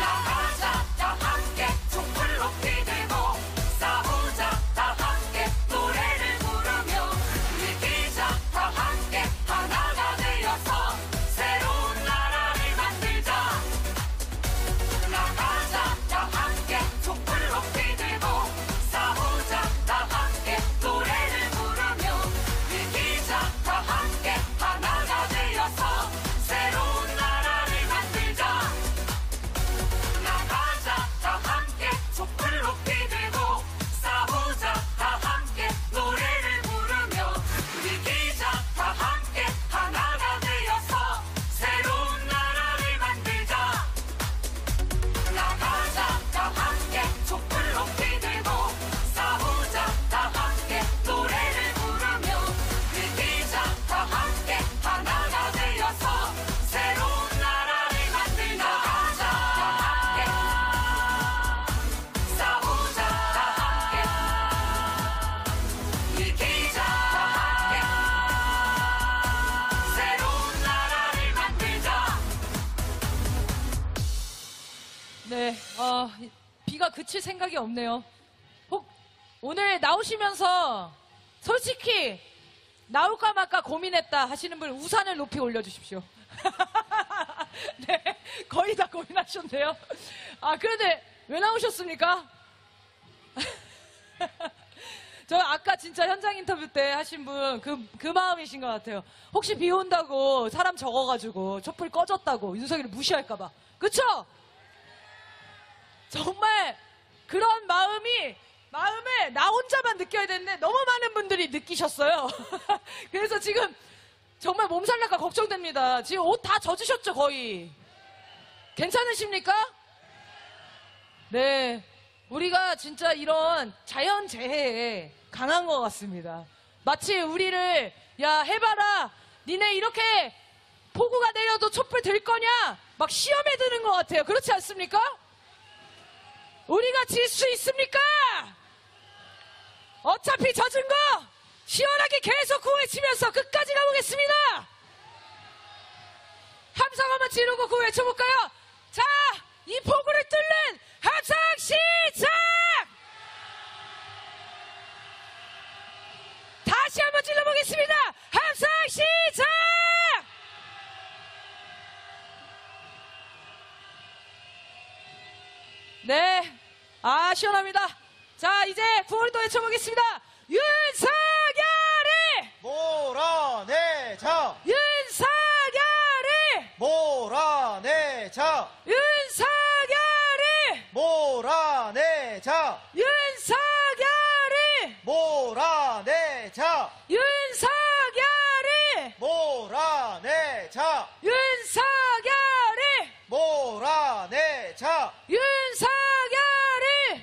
나가자 다 함께 촛불 높이 들고 싸우자 다 함께 노래를 부르며 이기자 다 함께 하나가 되어서 새로운 나라를 만들자. 나가자 다 함께 촛불 높이 들고 싸우자 다 함께 노래를 부르며 이기자 다 함께 하나가 되어서 새로운 나라를 만들자. 나가자 다 함께 촛불 높이 들고 싸우자 다 함께 노래를 부르며 이기자 다 함께 하나가 되어서 새로운 나라를 만들자. 나가자 다 함께 촛불 높이 들고 싸우자 다 함께 노래를 부르며 이기자 다 함께 하나가 되어서 새로운 나라를 만들자. 나가자 다 함께 싸우자 다 함께 이기자 다 함께 새로운 나라를 만들자. 네, 비가 그칠 생각이 없네요. 오늘 나오시면서 솔직히 나올까 말까 고민했다 하시는 분 우산을 높이 올려주십시오. 네, 거의 다 고민하셨네요. 그런데 왜 나오셨습니까? 저 아까 진짜 현장 인터뷰 때 하신 분 그 마음이신 것 같아요. 혹시 비 온다고 사람 적어가지고 촛불 꺼졌다고 윤석열을 무시할까봐. 그쵸? 정말 그런 마음에 나 혼자만 느껴야 되는데 너무 많은 분들이 느끼셨어요. 그래서 지금 정말 몸살 날까 걱정됩니다. 지금 옷 다 젖으셨죠, 거의. 괜찮으십니까? 네. 우리가 진짜 이런 자연재해에 강한 것 같습니다. 마치 우리를, 야, 해봐라. 니네 이렇게 폭우가 내려도 촛불 들 거냐? 막 시험에 드는 것 같아요. 그렇지 않습니까? 우리가 질 수 있습니까? 어차피 젖은 거 시원하게 계속 구호외치면서 끝까지 가보겠습니다. 함성 한번 지르고 구호 외쳐볼까요? 자, 이 폭우를 뚫는 함성 시작! 다시 한번 질러보겠습니다. 함성 시작! 네, 시원합니다. 자, 이제 구호를 외쳐보겠습니다. 윤석열이! 몰아내자! 윤석열이! 몰아내자! 윤석열이! 몰아내자! 윤석열이! 몰아내자! 윤석열이! 몰아내자! 윤석열이! 몰아내자! 윤석열이!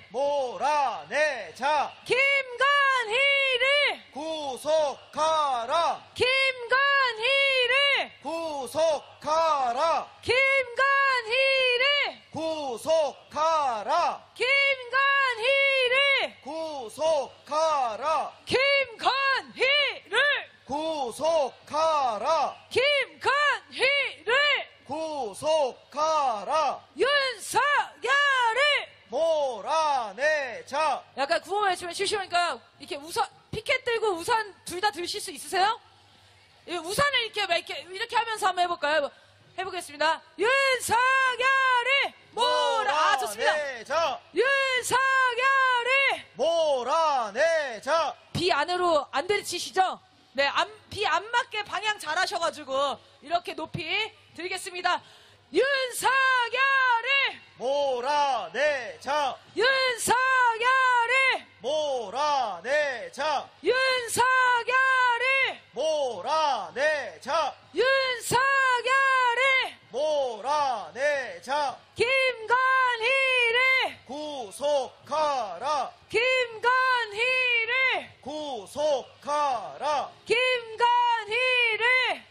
몰아내자! 김건희를! 구속하라! 김건희를! 구속하라! 김건희를! 구속하라! 김건희를! 구속하라! 김건희를! 구속하라! 김건희를! 구속하라! 윤석열을! 몰아내자! 약간 구호 외치면 쉬쉬우니까 이렇게 우산, 피켓 들고 우산 둘 다 드실 수 있으세요? 이 우산을 이렇게 하면서 한번 해볼까요? 해보겠습니다. 윤석열이! 좋습니다. 몰아내자! 윤석열이! 몰아내자! 비 안으로 안 들이치시죠? 네, 비 안 맞게 방향 잘 하셔가지고 이렇게 높이 들겠습니다. 윤석열이! 몰아내자! 윤석열이! 몰아내자! 윤석열이! 몰아내자! 윤석열이! 몰아내자! 김건희를! 구속하라! 김건희를! 구속하라! 김건희를!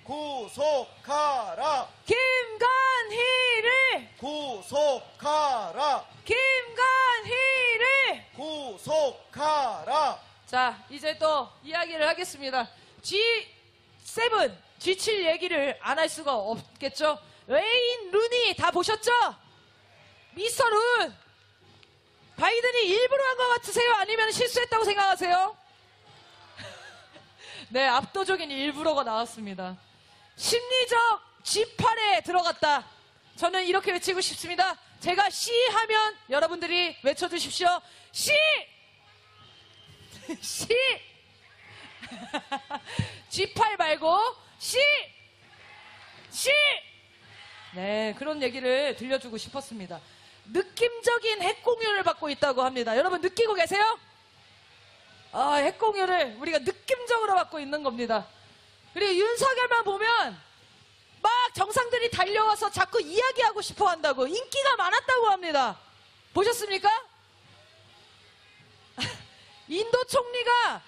구속하라! 김건희를! 구속하라! 김건희를! 자, 이제 또 이야기를 하겠습니다. G7, G7 얘기를 안 할 수가 없겠죠? 웨인 루니 다 보셨죠? 미스터 룬. 바이든이 일부러 한 것 같으세요? 아니면 실수했다고 생각하세요? 네, 압도적인 일부러가 나왔습니다. 심리적 G8에 들어갔다. 저는 이렇게 외치고 싶습니다. 제가 C 하면 여러분들이 외쳐주십시오. C! C! G8 말고 C! C! 네, 그런 얘기를 들려주고 싶었습니다. 느낌적인 핵공유를 받고 있다고 합니다. 여러분 느끼고 계세요? 핵공유를 우리가 느낌적으로 받고 있는 겁니다. 그리고 윤석열만 보면 막 정상들이 달려와서 자꾸 이야기하고 싶어 한다고, 인기가 많았다고 합니다. 보셨습니까? 인도 총리가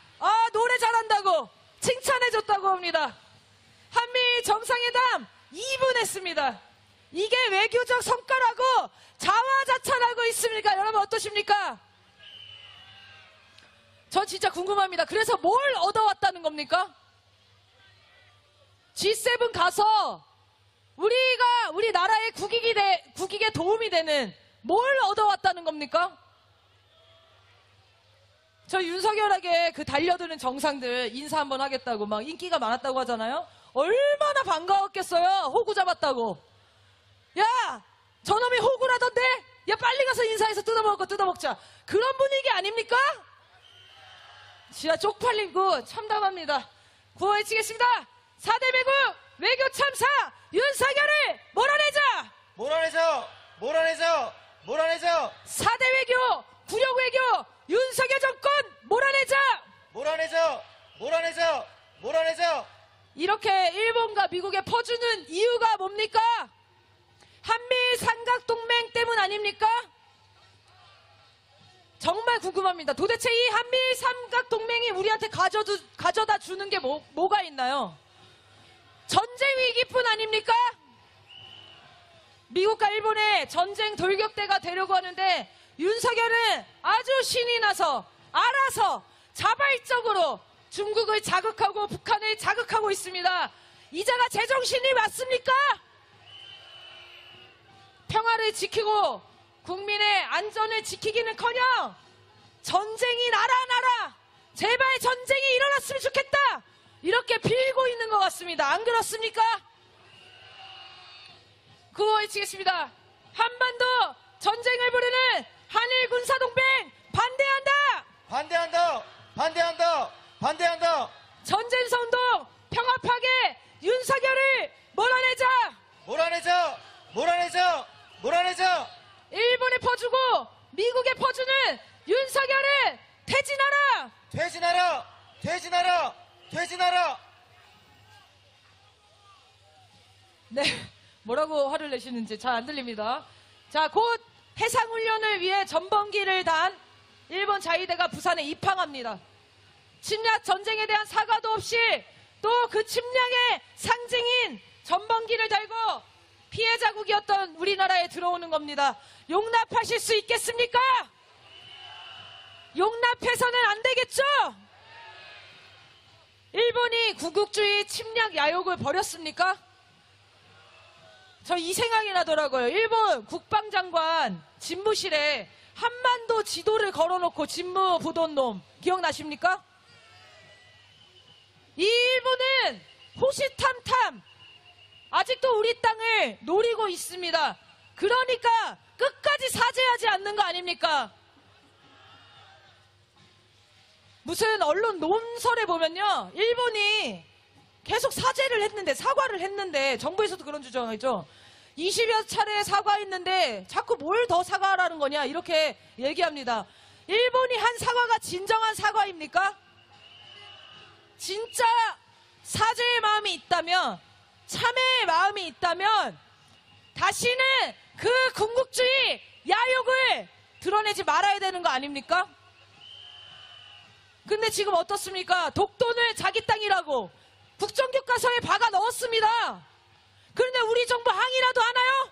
노래 잘한다고 칭찬해줬다고 합니다. 한미 정상회담 2분 했습니다. 이게 외교적 성과라고 자화자찬하고 있습니까? 여러분 어떠십니까? 저 진짜 궁금합니다. 그래서 뭘 얻어왔다는 겁니까? G7 가서 우리 나라의 국익에 도움이 되는 뭘 얻어왔다는 겁니까? 저 윤석열에게 그 달려드는 정상들 인사 한번 하겠다고 막 인기가 많았다고 하잖아요. 얼마나 반가웠겠어요. 호구 잡았다고. 야, 저놈이 호구라던데? 야, 빨리 가서 인사해서 뜯어먹을 거 뜯어먹자. 그런 분위기 아닙니까? 진짜 쪽팔린 거 참담합니다. 구호 외치겠습니다. 4대 매국 외교 참사 윤석열을 몰아내자. 몰아내자! 몰아내자! 몰아내자! 4대 외교 구력 외교 윤석열 정권 몰아내자. 몰아내자! 몰아내자! 몰아내자! 이렇게 일본과 미국에 퍼주는 이유가 뭡니까? 한미 삼각동맹 때문 아닙니까? 정말 궁금합니다. 도대체 이 한미 삼각동맹이 우리한테 가져다 주는 게 뭐가 있나요? 전쟁 위기뿐 아닙니까? 미국과 일본의 전쟁 돌격대가 되려고 하는데 윤석열은 아주 신이 나서 알아서 자발적으로 중국을 자극하고 북한을 자극하고 있습니다. 이자가 제정신이 맞습니까? 평화를 지키고 국민의 안전을 지키기는커녕 전쟁이 나라 제발 전쟁이 일어났으면 좋겠다 이렇게 빌고 있는 것 같습니다. 안 그렇습니까? 구호 외치겠습니다. 한반도 전쟁을 부르는 한일 군사동맹 반대한다. 반대한다! 반대한다! 반대한다! 전쟁선동 평화 파괴 윤석열을 몰아내자. 몰아내자! 몰아내자! 몰아내자! 일본에 퍼주고 미국에 퍼주는 윤석열을 퇴진하라. 퇴진하라! 퇴진하라! 퇴진하라! 네, 뭐라고 화를 내시는지 잘 안 들립니다. 자, 곧 해상훈련을 위해 전범기를 단 일본 자위대가 부산에 입항합니다. 침략 전쟁에 대한 사과도 없이 또 그 침략의 상징인 전범기를 달고 피해자국이었던 우리나라에 들어오는 겁니다. 용납하실 수 있겠습니까? 용납해서는 안 되겠죠? 일본이 구국주의 침략 야욕을 버렸습니까? 저 이 생각이 나더라고요. 일본 국방장관 집무실에 한반도 지도를 걸어놓고 집무 보던 놈 기억나십니까? 이 일본은 호시탐탐 아직도 우리 땅을 노리고 있습니다. 그러니까 끝까지 사죄하지 않는 거 아닙니까? 무슨 언론 논설에 보면요, 일본이 계속 사과를 했는데 정부에서도 그런 주장이죠. 20여 차례 사과했는데 자꾸 뭘 더 사과하라는 거냐 이렇게 얘기합니다. 일본이 한 사과가 진정한 사과입니까? 진짜 사죄의 마음이 있다면, 참회의 마음이 있다면 다시는 그 군국주의 야욕을 드러내지 말아야 되는 거 아닙니까? 근데 지금 어떻습니까? 독도는 자기 땅이라고 국정교과서에 박아 넣었습니다. 그런데 우리 정부 항의라도 하나요?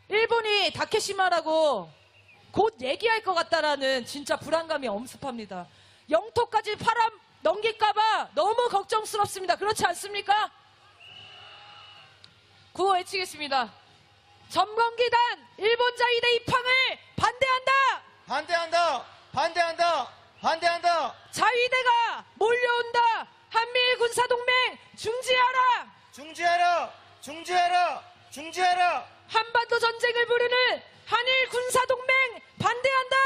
일본이 다케시마라고 곧 얘기할 것 같다라는 진짜 불안감이 엄습합니다. 영토까지 팔아 넘길까봐 너무 걱정스럽습니다. 그렇지 않습니까? 구호 외치겠습니다. 점검기단 일본 자위대 입항을 반대한다! 반대한다! 반대한다! 반대한다! 자위대가 몰려온다! 한미일 군사동맹 중지하라! 중지하라! 중지하라! 중지하라! 한반도 전쟁을 부르는 한일 군사동맹 반대한다!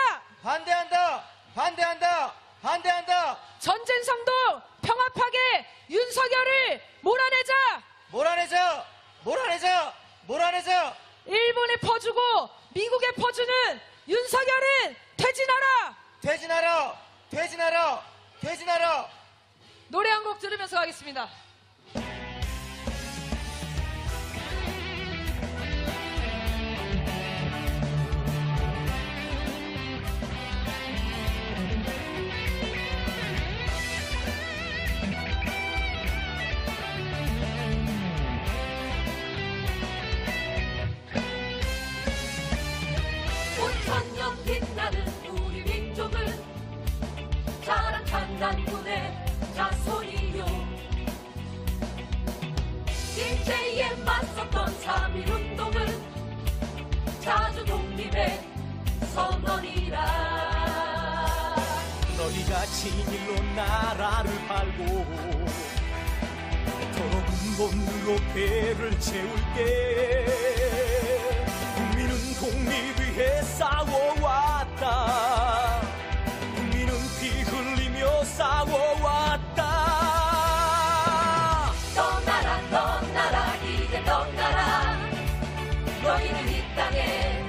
반대한다! 반대한다! 반대한다! 전쟁성도 평화파괴 윤석열을 몰아내자! 몰아내자! 몰아내자! 몰아내자! 일본에 퍼주고 미국에 퍼주는 윤석열은 퇴진하라! 퇴진하라! 퇴진하라! 퇴진하라! 노래 한 곡 들으면서 가겠습니다. 천년 빛나는 우리 민족은 자랑 창단군의 자손이요 일제에 맞섰던 3.1운동은 자주 독립의 선언이라 너희가 친일로 나라를 팔고 더러운 돈으로 배를 채울게 국민은 독립 위해 싸워왔다 국민은 피 흘리며 싸워왔다 떠나라 이제 떠나라 너희는 이 땅의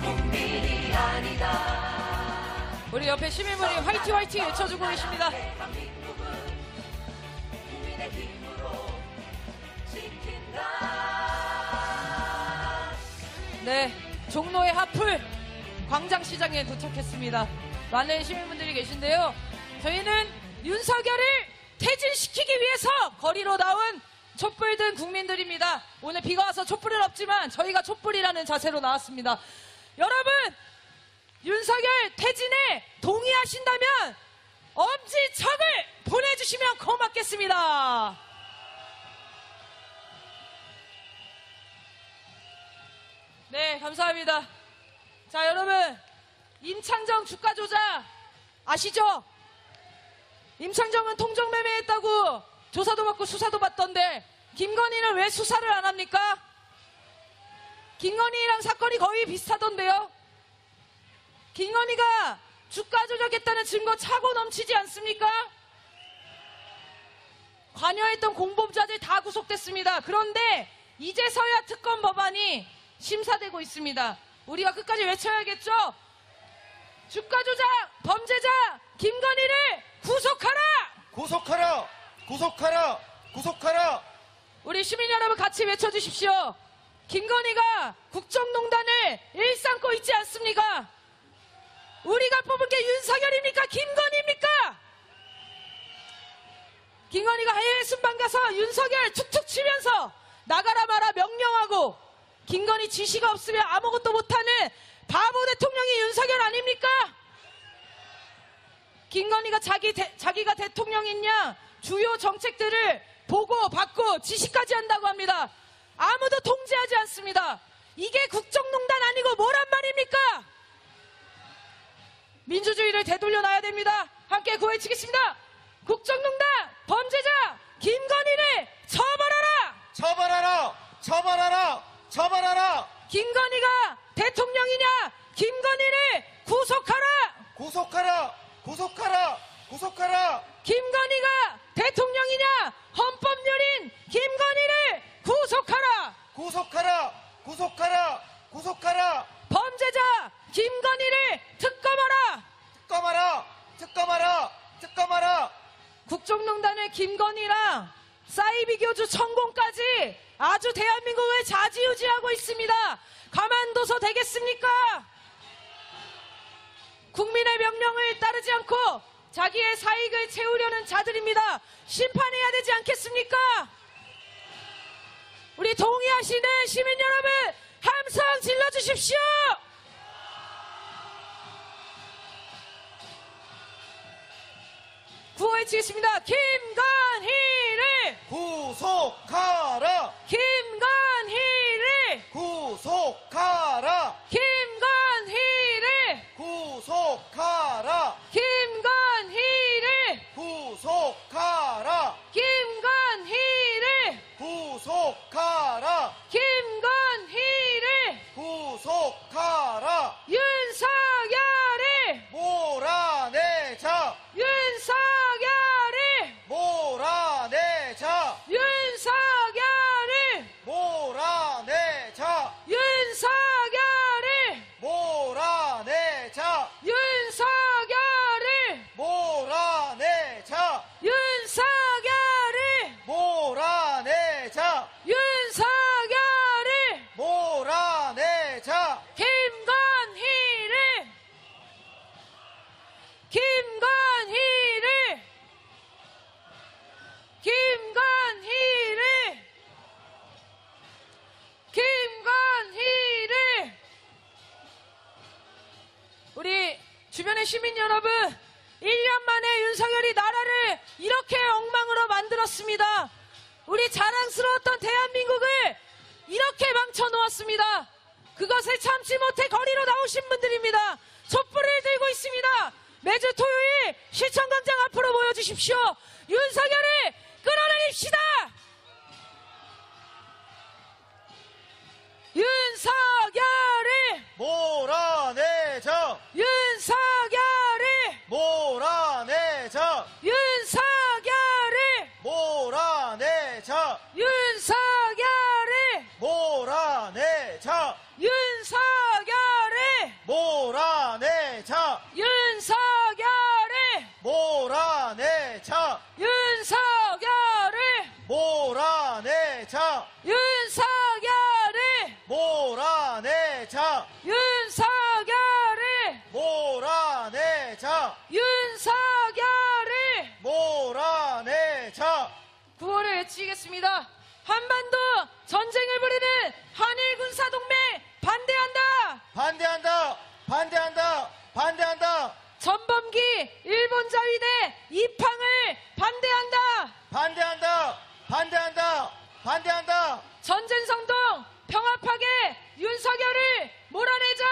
국민이 아니다 우리 옆에 시민분이 화이팅 화이팅 외쳐주고 계십니다. 대한민국은 국민의 힘으로 지킨다 네, 종로의 하풀 광장시장에 도착했습니다. 많은 시민분들이 계신데요. 저희는 윤석열을 퇴진시키기 위해서 거리로 나온 촛불 든 국민들입니다. 오늘 비가 와서 촛불은 없지만 저희가 촛불이라는 자세로 나왔습니다. 여러분, 윤석열 퇴진에 동의하신다면 엄지척을 보내주시면 고맙겠습니다. 네, 감사합니다. 자, 여러분, 임창정 주가 조작 아시죠? 임창정은 통정매매했다고 조사도 받고 수사도 받던데 김건희는 왜 수사를 안 합니까? 김건희랑 사건이 거의 비슷하던데요. 김건희가 주가 조작했다는 증거 차고 넘치지 않습니까? 관여했던 공범자들 다 구속됐습니다. 그런데 이제서야 특검 법안이 심사되고 있습니다. 우리가 끝까지 외쳐야겠죠? 주가 조작 범죄자 김건희를 구속하라! 구속하라! 구속하라! 구속하라! 우리 시민 여러분 같이 외쳐주십시오. 김건희가 국정농단을 일삼고 있지 않습니까? 우리가 뽑은 게 윤석열입니까? 김건희입니까? 김건희가 해외 순방 가서 윤석열 툭툭 치면서 나가라 마라 명령하고 김건희 지시가 없으면 아무것도 못하는 바보 대통령이 윤석열 아닙니까? 김건희가 자기가 대통령이냐 주요 정책들을 보고 받고 지시까지 한다고 합니다. 아무도 통제하지 않습니다. 이게 국정농단 아니고 뭐란 말입니까? 민주주의를 되돌려놔야 됩니다. 함께 구호외치겠습니다. 국정농단 범죄자 김건희를 처벌하라! 처벌하라! 처벌하라! 처벌하라! 김건희가 대통령이냐? 김건희를 구속하라! 구속하라! 구속하라! 구속하라! 김건희가 대통령이냐? 헌법률인 김건희를 구속하라! 구속하라! 구속하라! 구속하라! 범죄자 김건희를 특검하라! 특검하라! 특검하라! 특검하라! 국정농단의 김건희랑 사이비 교주 천공까지 아주 대한민국을 좌지우지하고 있습니다. 가만둬서 되겠습니까? 국민의 명령을 따르지 않고 자기의 사익을 채우려는 자들입니다. 심판해야 되지 않겠습니까? 우리 동의하시는 시민 여러분 함성 질러주십시오. 구호 외치겠습니다. 김건희를 구속하라! 김건희를 구속하라! 김건희를 구속하라! 김건희를 구속하라! 김건희를 구속하라! 김건희를 구속하라! 윤석열을 몰아내자! 윤석열을 몰아내자! 윤석열을 몰아내자! 윤석열을 몰아내자! 윤석열을 몰아내자! 윤석열을 몰아내자! 윤석열을 몰아내자! 김건희를 김건희를 김건희를 김건희를 우리 주변의 시민 여러분, 1년 만에 윤석열이 나라를 이렇게 엉망으로 만들었습니다. 우리 자랑스러웠던 대한민국을 이렇게 망쳐놓았습니다. 그것을 참지 못해 거리로 나오신 분들입니다. 촛불을 들고 있습니다. 매주 토요일 시청광장 앞으로 모여주십시오. 윤석열을 끌어내립시다. 윤석열을 몰아내자! 윤석열을 몰아내자! 윤석열을 몰아내자! 윤석열을 몰아내자! 윤석열을 몰아내자! 윤석열을 몰아내자! 윤석열을 몰아내자! 윤석열을 몰아내자! 윤석열을 몰아내자! 윤석열을 몰아내자! 구호를 외치겠습니다. 한반도 전쟁을 벌이는 한일 군사동맹 반대한다. 반대한다! 반대한다! 반대한다! 전범기 일본 자위대 입항을 반대한다. 반대한다! 반대한다! 반대한다! 전쟁성동 평화파괴 윤석열을 몰아내자.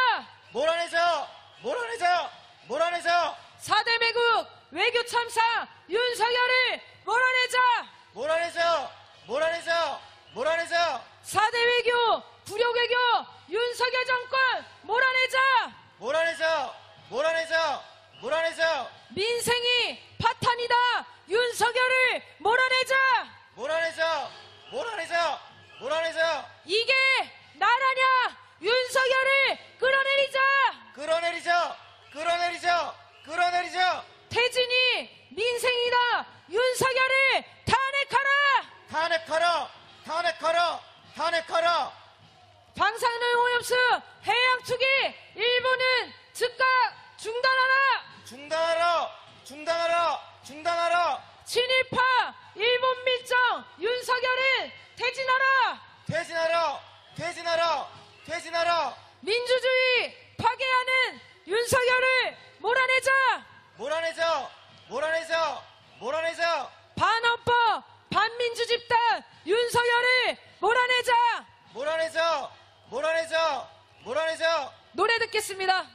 몰아내자! 몰아내자! 몰아내자! 4대 매국 외교 참사 윤석열을 몰아내자. 몰아내자! 몰아내자! 몰아내자! 4대 외교 불효 외교 윤석열 정권 몰아내자. 몰아내자! 몰아내자! 몰아내자! 민생이 파탄이다. 윤석열을 몰아내자. 몰아내자! 몰아내자! 몰아내자! 이게 나라냐. 윤석열을 끌어내리자. 끌어내리자! 끌어내리자! 끌어내리자! 태진이 민생이다. 윤석열을 탄핵하라. 탄핵하라! 탄핵하라! 탄핵하라! 방사능 오염수 해양 투기 일본은 즉각 중단하라. 중단하라! 중단하라! 중단하라! 친일파 일본 밀정 윤석열은 퇴진하라. 퇴진하라! 퇴진하라! 퇴진하라! 민주주의 파괴하는 윤석열을 몰아내자. 몰아내자! 몰아내자! 몰아내자! 반헌법 반민주 집단 윤석열을 몰아내자. 몰아내자! 몰아내자! 몰아내자! 노래 듣겠습니다.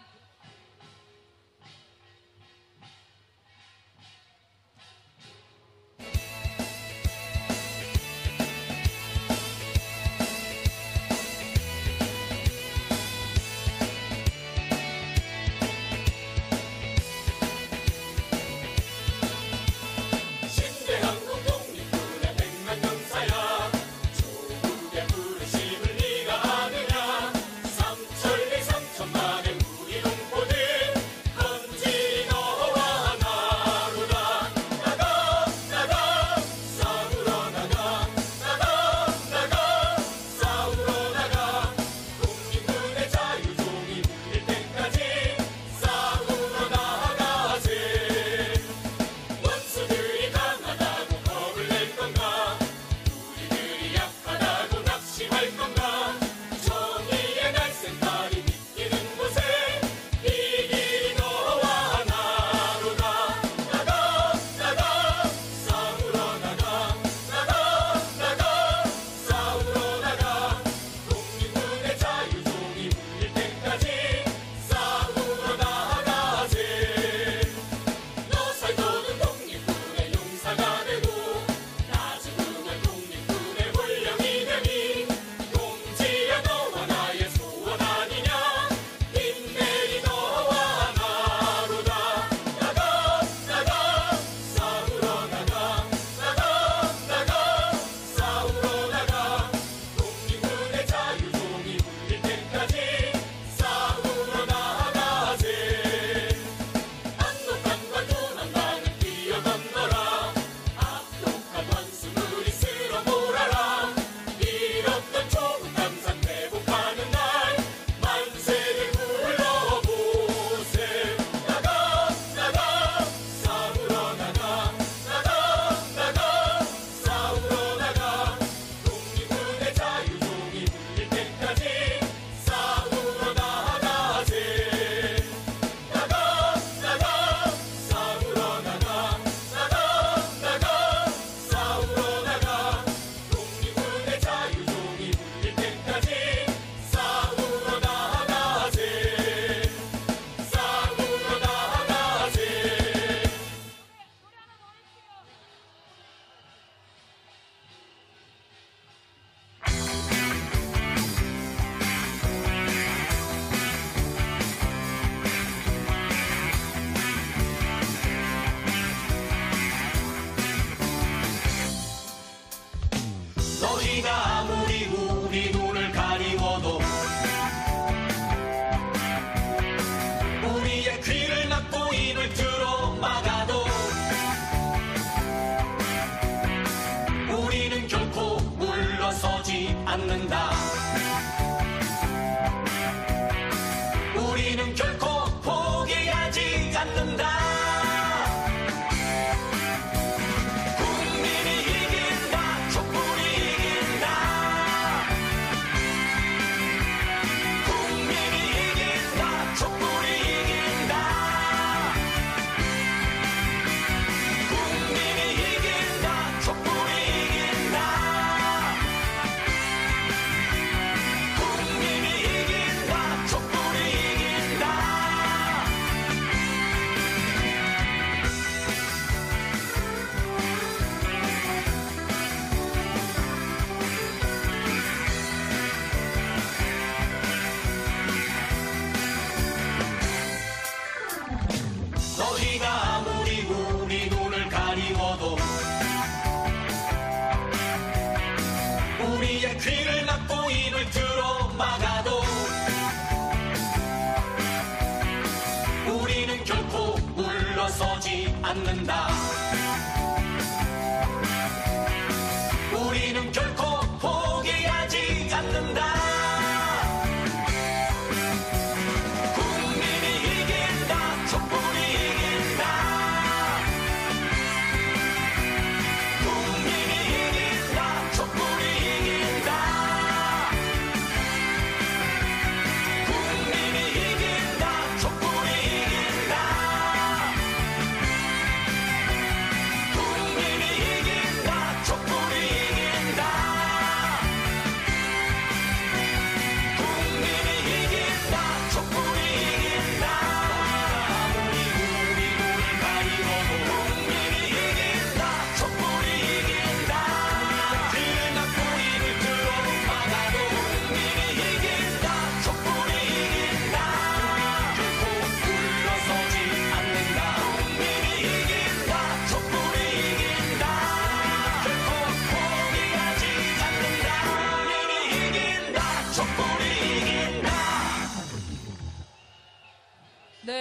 신대한국 독립군의 백만병사야 조국의 부르심을 네가 아느냐 삼천리 삼천만의 우리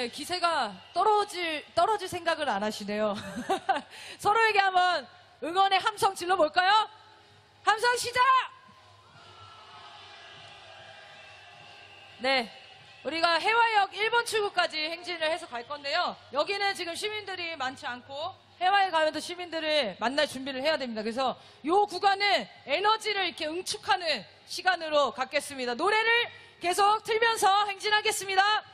네, 기세가 떨어질 생각을 안 하시네요. 서로에게 한번 응원의 함성 질러볼까요? 함성 시작! 네. 우리가 해화역 1번 출구까지 행진을 해서 갈 건데요. 여기는 지금 시민들이 많지 않고 해화에 가면 또 시민들을 만날 준비를 해야 됩니다. 그래서 이 구간은 에너지를 이렇게 응축하는 시간으로 갖겠습니다. 노래를 계속 틀면서 행진하겠습니다.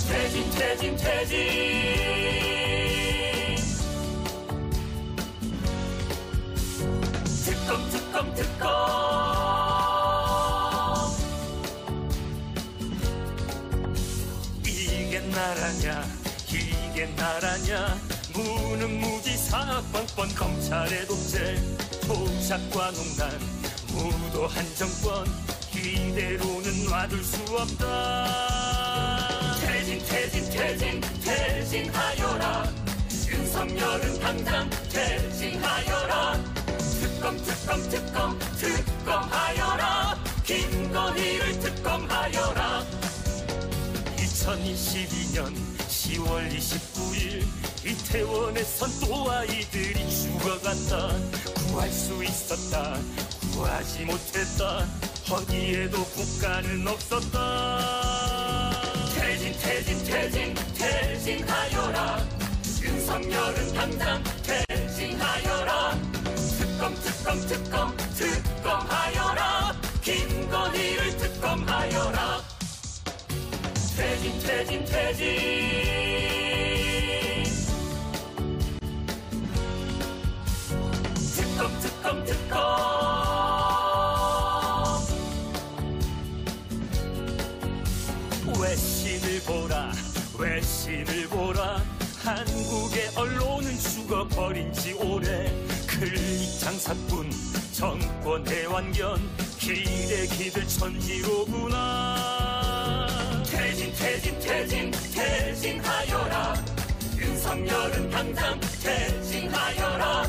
퇴진 퇴진 퇴진 특검 특검 특검 이게 나라냐 이게 나라냐 무능무지사 뻔뻔 검찰의 독재 토착과 농단 무도한 정권 이대로는 놔둘 수 없다. 퇴진 퇴진 퇴진 퇴진하여라. 윤석열은 당장 퇴진하여라. 특검 특검 특검 특검하여라. 김건희를 특검하여라. 2022년 10월 29일 이태원에선 또 아이들이 죽어갔다. 구할 수 있었다. 구하지 못했다. 어디에도 국가는 없었다. 퇴진 퇴진 퇴진 퇴진하여라. 윤석열은 당장 퇴진하여라. 특검 특검 특검 특검하여라. 김건희를 특검하여라. 퇴진 퇴진 퇴진 특검 특검 특검 외신을 보라 외신을 보라. 한국의 언론은 죽어버린 지 오래. 클릭 장사꾼 정권 대환견 기레기들 천지로구나. 퇴진 퇴진 퇴진 퇴진하여라. 윤석열은 당장 퇴진하여라.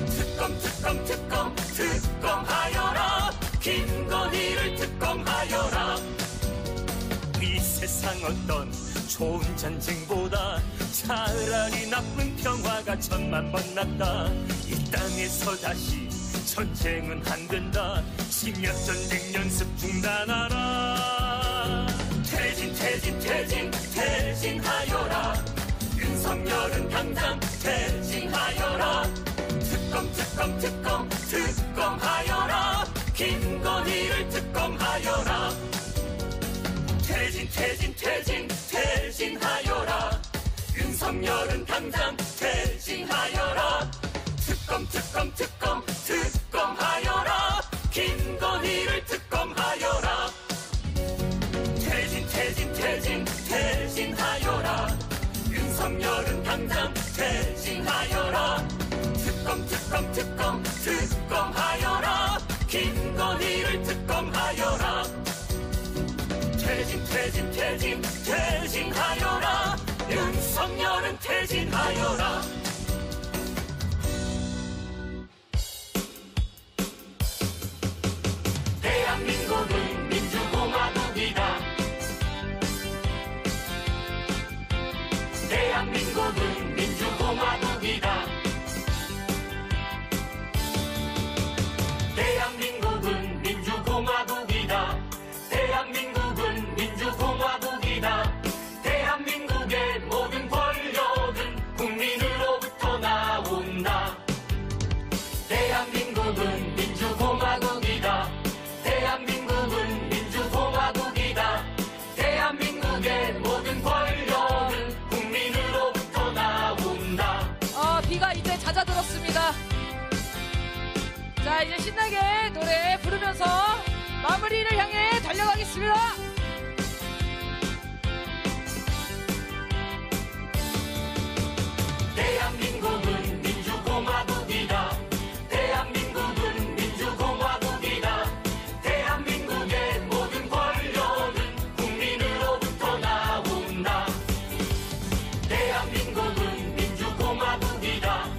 특검 특검 특검 특검하여라. 김건희를 특검하여라. 이 세상 어떤 좋은 전쟁보다 차라리 나쁜 평화가 천만 번 낫다. 이 땅에서 다시 전쟁은 안 된다. 침략전쟁 연습 중단하라. 퇴진 퇴진 퇴진 퇴진하여라. 윤석열은 당장 퇴진하여라. 특검 특검 특검 특검하여라. 김건희를 특검하여라. 퇴진 퇴진 퇴진 퇴진하여라. 윤석열은 당장 퇴진하여라. 특검 특검 특검 특검하여라. 김건희를 특검하여라. 퇴진 퇴진 퇴진 퇴진하여라. 윤석열은 당장 퇴진하여라. 특검 특검 특검 특검하여라. 김건희를 특검하여라. 퇴진 퇴진 퇴진 퇴진하여라. 윤석열은 퇴진하여라. 대한민국은 민주공화국이다. 대한민국은 민주공화국이다. 대한민국은 민주공화국이다. 대한민국은 민주공화국이다. 대한민국의 모든 권력은 국민으로부터 나온다. 대한민국은 민주공화국이다. 대한민국은 민주공화국이다. 대한민국의 모든 권력은 국민으로부터 나온다. 비가 이제 잦아들었습니다. 자, 이제 신나게 노래 부르면서 마무리를 향해 달려가겠습니다. 대한민국은 민주공화국이다. 대한민국은 민주공화국이다. 대한민국의 모든 권력은 국민으로부터 나온다. 대한민국은 민주공화국이다.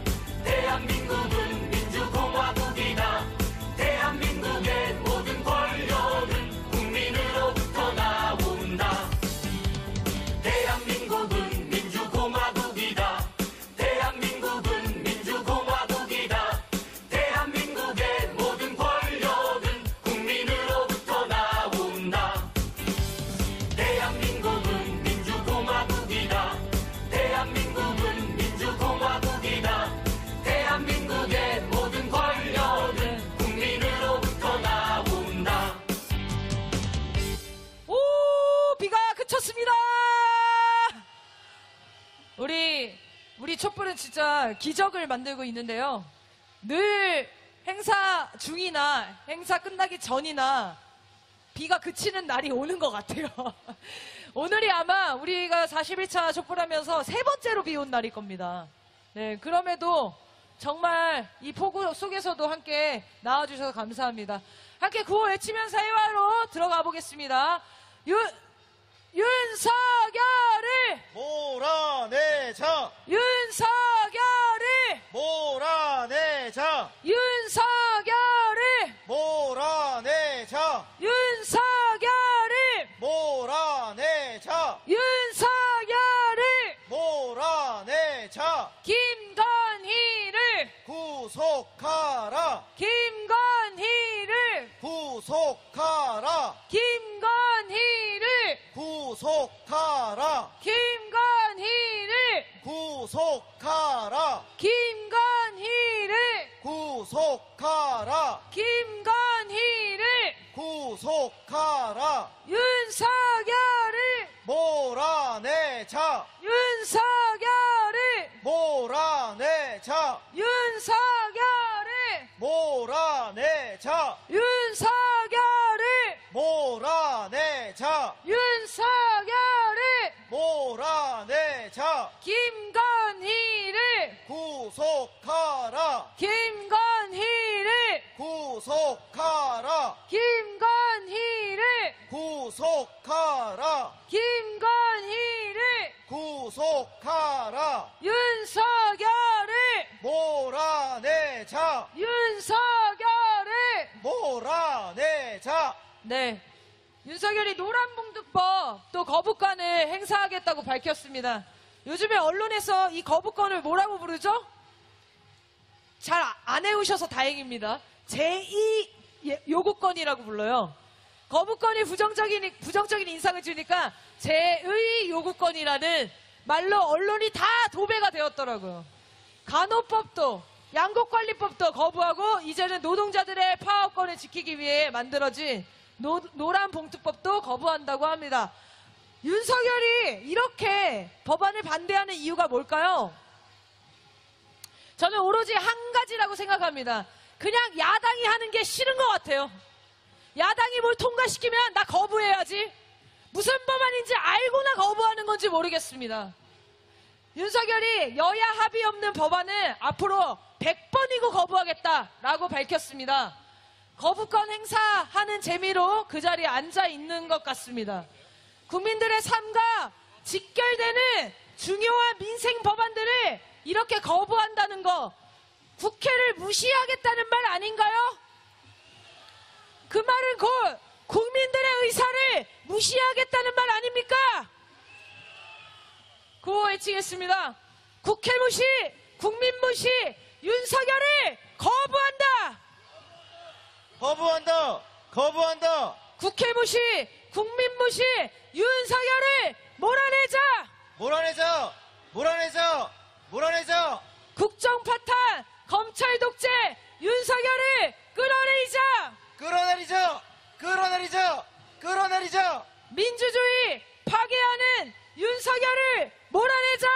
대한민국은 민주공화국이다. 대한민국의 모든 권력은 국민으로부터 진짜 기적을 만들고 있는데요. 늘 행사 중이나 행사 끝나기 전이나 비가 그치는 날이 오는 것 같아요. 오늘이 아마 우리가 41차 촛불하면서 세 번째로 비 온 날일 겁니다. 네, 그럼에도 정말 이 폭우 속에서도 함께 나와주셔서 감사합니다. 함께 구호 외치면서 해화로 들어가 보겠습니다. 윤석열을 몰아내자! 윤석열을 몰아내자! 윤석열을 몰아내자! 윤석열을 몰아내자! 윤석열을 몰아내자! 김건희를 구속하라! 김건희를 구속하라! 김건희를 구속하라! 김건희를 구속하라! 김건희를 구속하라! 김건희를 구속하라! 윤석열을 몰아내자! 윤석열을 몰아내자! 윤석열을 몰아내자! 윤석열을 몰아내자! 윤석열을 몰아내자! 김건희를 구속하라! 김건희를 구속하라! 김건희를 구속하라! 김건희를 구속하라! 윤석열을 몰아내자! 윤석열을 몰아내자! 네, 윤석열이 노란봉투법 또 거부권을 행사하겠다고 밝혔습니다. 요즘에 언론에서 이 거부권을 뭐라고 부르죠? 잘 안 해오셔서 다행입니다. 제2 요구권이라고 불러요. 거부권이 부정적인 인상을 주니까 제2 요구권이라는 말로 언론이 다 도배가 되었더라고요. 간호법도 양곡관리법도 거부하고 이제는 노동자들의 파업권을 지키기 위해 만들어진 노란봉투법도 거부한다고 합니다. 윤석열이 이렇게 법안을 반대하는 이유가 뭘까요? 저는 오로지 한 가지라고 생각합니다. 그냥 야당이 하는 게 싫은 것 같아요. 야당이 뭘 통과시키면 나 거부해야지. 무슨 법안인지 알고나 거부하는 건지 모르겠습니다. 윤석열이 여야 합의 없는 법안을 앞으로 100번이고 거부하겠다라고 밝혔습니다. 거부권 행사하는 재미로 그 자리에 앉아 있는 것 같습니다. 국민들의 삶과 직결되는 중요한 민생 법안들을 이렇게 거부한다는 거, 국회를 무시하겠다는 말 아닌가요? 그 말은 곧 국민들의 의사를 무시하겠다는 말 아닙니까? 구호 외치겠습니다. 국회 무시, 국민 무시, 윤석열을 거부한다! 거부한다! 거부한다! 국회 무시, 국민 무시, 윤석열을 몰아내자! 몰아내자! 몰아내자! 몰아내자! 국정 파탄, 검찰 독재, 윤석열을 끌어내리자! 끌어내리자! 끌어내리자! 끌어내리자! 민주주의 파괴하는 윤석열을 몰아내자!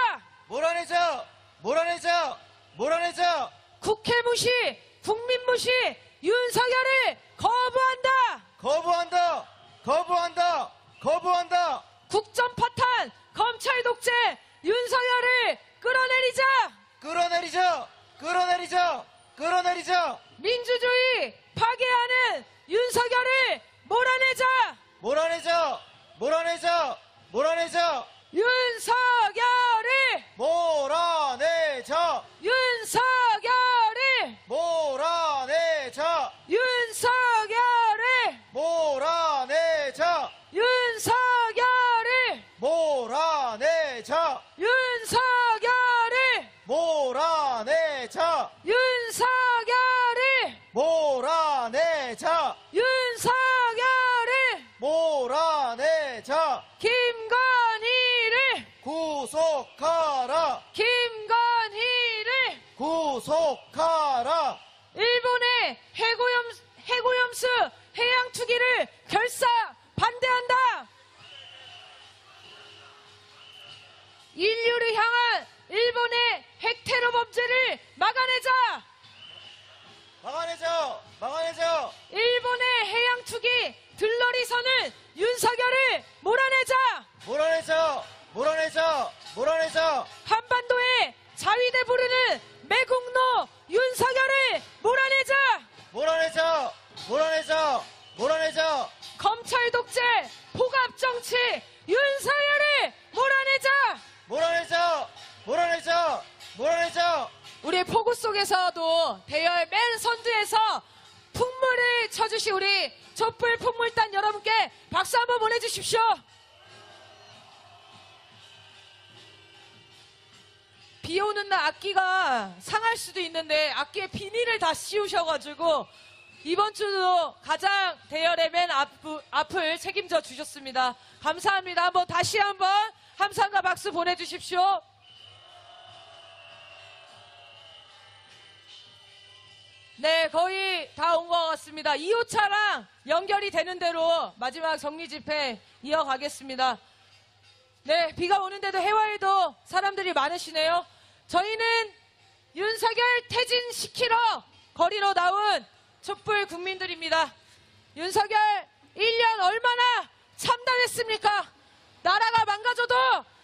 몰아내자! 몰아내자! 몰아내자! 국회 무시, 국민 무시, 윤석열을 거부한다! 거부한다! 거부한다! 거부한다! 국정 파탄, 검찰 독재, 윤석열을 끌어내리자! 끌어내리자! 끌어내리자! 끌어내리자! 민주주의 파괴하는 윤석열을 몰아내자! 몰아내자! 몰아내자! 몰아내자! 윤석열을! 몰아내자! 윤석열을! 몰아내자! 윤석열을! 몰아내자! 윤석열을! 몰아내자! 윤석열을! 몰아내자! 윤석열을! 몰아내자! 윤석열을! 몰아내자! 김건희를! 구속하라! 김건희를! 구속하라! 일본의 해고염수 해양 투기를 결사 반대한다! 인류를 향한 일본의 핵테러 범죄를 막아내자. 막아내자! 막아내자! 일본의 해양 투기 들러리선을 윤석열을 몰아내자. 몰아내자! 몰아내자! 몰아내자! 한반도에 자위대 부르는 매국노 윤석열을 몰아내자. 몰아내자! 몰아내자! 몰아내자! 검찰 독재 포갑 정치 윤석열을 몰아내자. 몰아내자! 몰아내자! 몰아내자! 우리 포구 속에서도 대열 맨 선두에서 풍물을 쳐주신 우리 촛불 풍물단 여러분께 박수 한번 보내주십시오. 비 오는 날 악기가 상할 수도 있는데 악기에 비닐을 다 씌우셔가지고 이번 주도 가장 대열의 맨 앞을 책임져 주셨습니다. 감사합니다. 한번 다시 한번 함성과 박수 보내주십시오. 네, 거의 다 온 것 같습니다. 2호차랑 연결이 되는 대로 마지막 정리 집회 이어가겠습니다. 네, 비가 오는데도 해와에도 사람들이 많으시네요. 저희는 윤석열 퇴진시키러 거리로 나온 촛불 국민들입니다. 윤석열 1년 얼마나 참담했습니까? 나라가 망가져도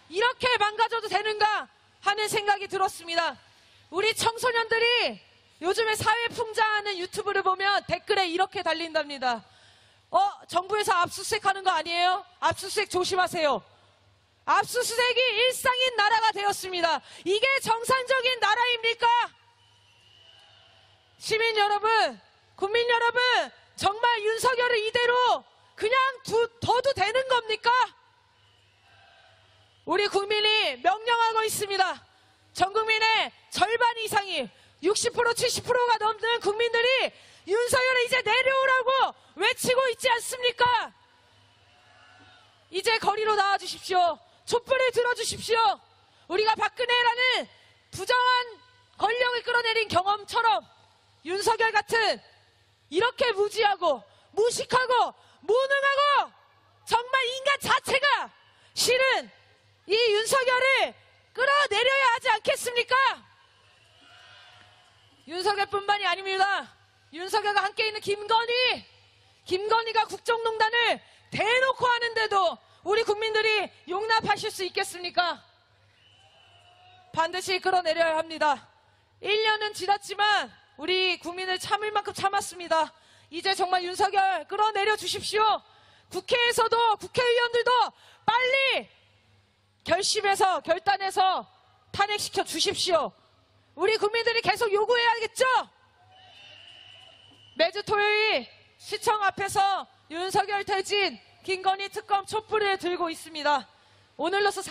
이렇게 망가져도 되는가 하는 생각이 들었습니다. 우리 청소년들이 요즘에 사회풍자하는 유튜브를 보면 댓글에 이렇게 달린답니다. 정부에서 압수수색 하는 거 아니에요? 압수수색 조심하세요. 압수수색이 일상인 나라가 되었습니다. 이게 정상적인 나라입니까? 시민 여러분, 국민 여러분, 정말 윤석열을 이대로 그냥 둬도 되는 겁니까? 우리 국민이 명령하고 있습니다. 전 국민의 절반 이상이 60% 70%가 넘는 국민들이 윤석열을 이제 내려오라고 외치고 있지 않습니까? 이제 거리로 나와주십시오. 촛불을 들어주십시오. 우리가 박근혜라는 부정한 권력을 끌어내린 경험처럼 윤석열 같은 이렇게 무지하고 무식하고 무능하고 정말 인간 자체가 실은 이 윤석열을 끌어내려야 하지 않겠습니까? 윤석열뿐만이 아닙니다. 윤석열과 함께 있는 김건희가 국정농단을 대놓고 하는데도 우리 국민들이 용납하실 수 있겠습니까? 반드시 끌어내려야 합니다. 1년은 지났지만 우리 국민을 참을 만큼 참았습니다. 이제 정말 윤석열 끌어내려 주십시오. 국회에서도 국회의원들도 빨리 결단해서 탄핵시켜 주십시오. 우리 국민들이 계속 요구해야겠죠? 매주 토요일 시청 앞에서 윤석열 퇴진, 김건희 특검 촛불을 들고 있습니다. 오늘로서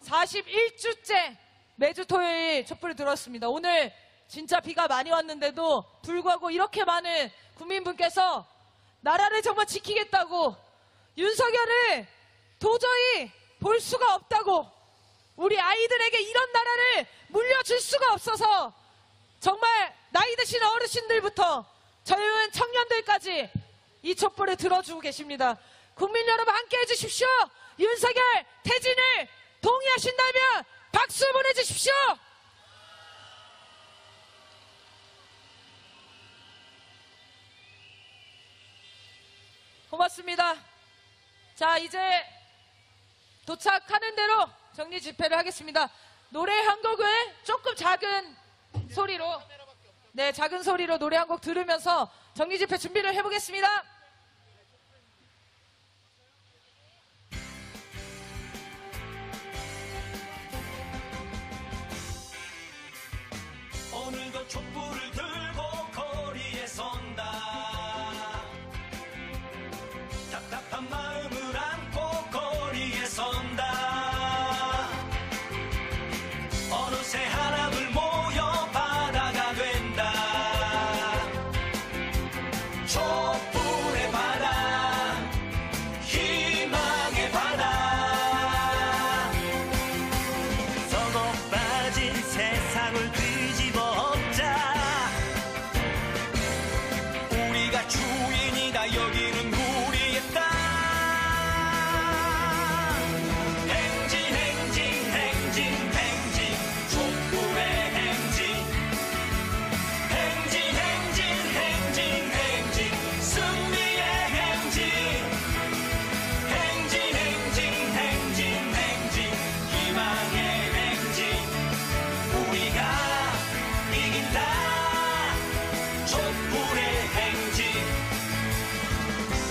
41주째 매주 토요일 촛불을 들었습니다. 오늘 진짜 비가 많이 왔는데도 불구하고 이렇게 많은 국민분께서 나라를 정말 지키겠다고 윤석열을 도저히 볼 수가 없다고 우리 아이들에게 이런 나라를 물려줄 수가 없어서 정말 나이 드신 어르신들부터 젊은 청년들까지 이 촛불을 들어주고 계십니다. 국민 여러분 함께 해주십시오. 윤석열 퇴진을 동의하신다면 박수 보내주십시오. 고맙습니다. 자, 이제 도착하는 대로 정리 집회를 하겠습니다. 노래 한 곡을 조금 작은 소리로, 네, 작은 소리로 노래 한 곡 들으면서 정리 집회 준비를 해보겠습니다. 오늘도 촛불을 들고 거리에 선다. 답답한 마음을 안고 거리에 선다. 어느새 하나둘 모여 바다가 된다. 촛불의 바다, 희망의 바다. 썩어 빠진 세상을 뒤집어 엎자. 우리가 주인이다. 여기는 우리의 땅. 행진 행진 행진 행진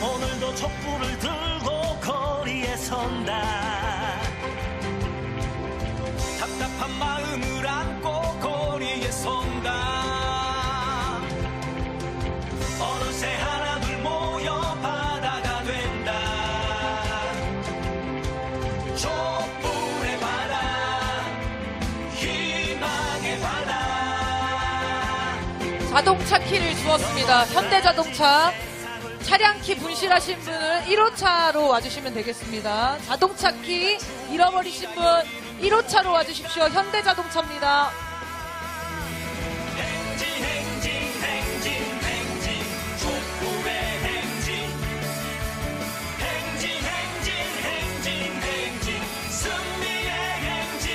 오늘도 촛불을 들고 거리에 선다. 답답한 마음을 안고 거리에 선다. 어느새 하나둘 모여 바다가 된다. 촛불의 바다, 희망의 바다. 자동차 키를 주었습니다. 현대자동차. 차량 키 분실하신 분은 1호차로 와주시면 되겠습니다. 자동차 키 잃어버리신 분 1호차로 와주십시오. 현대자동차입니다. 행진 행진 행진 행진 촛불의 행진. 행진 행진 행진 행진 승리의 행진.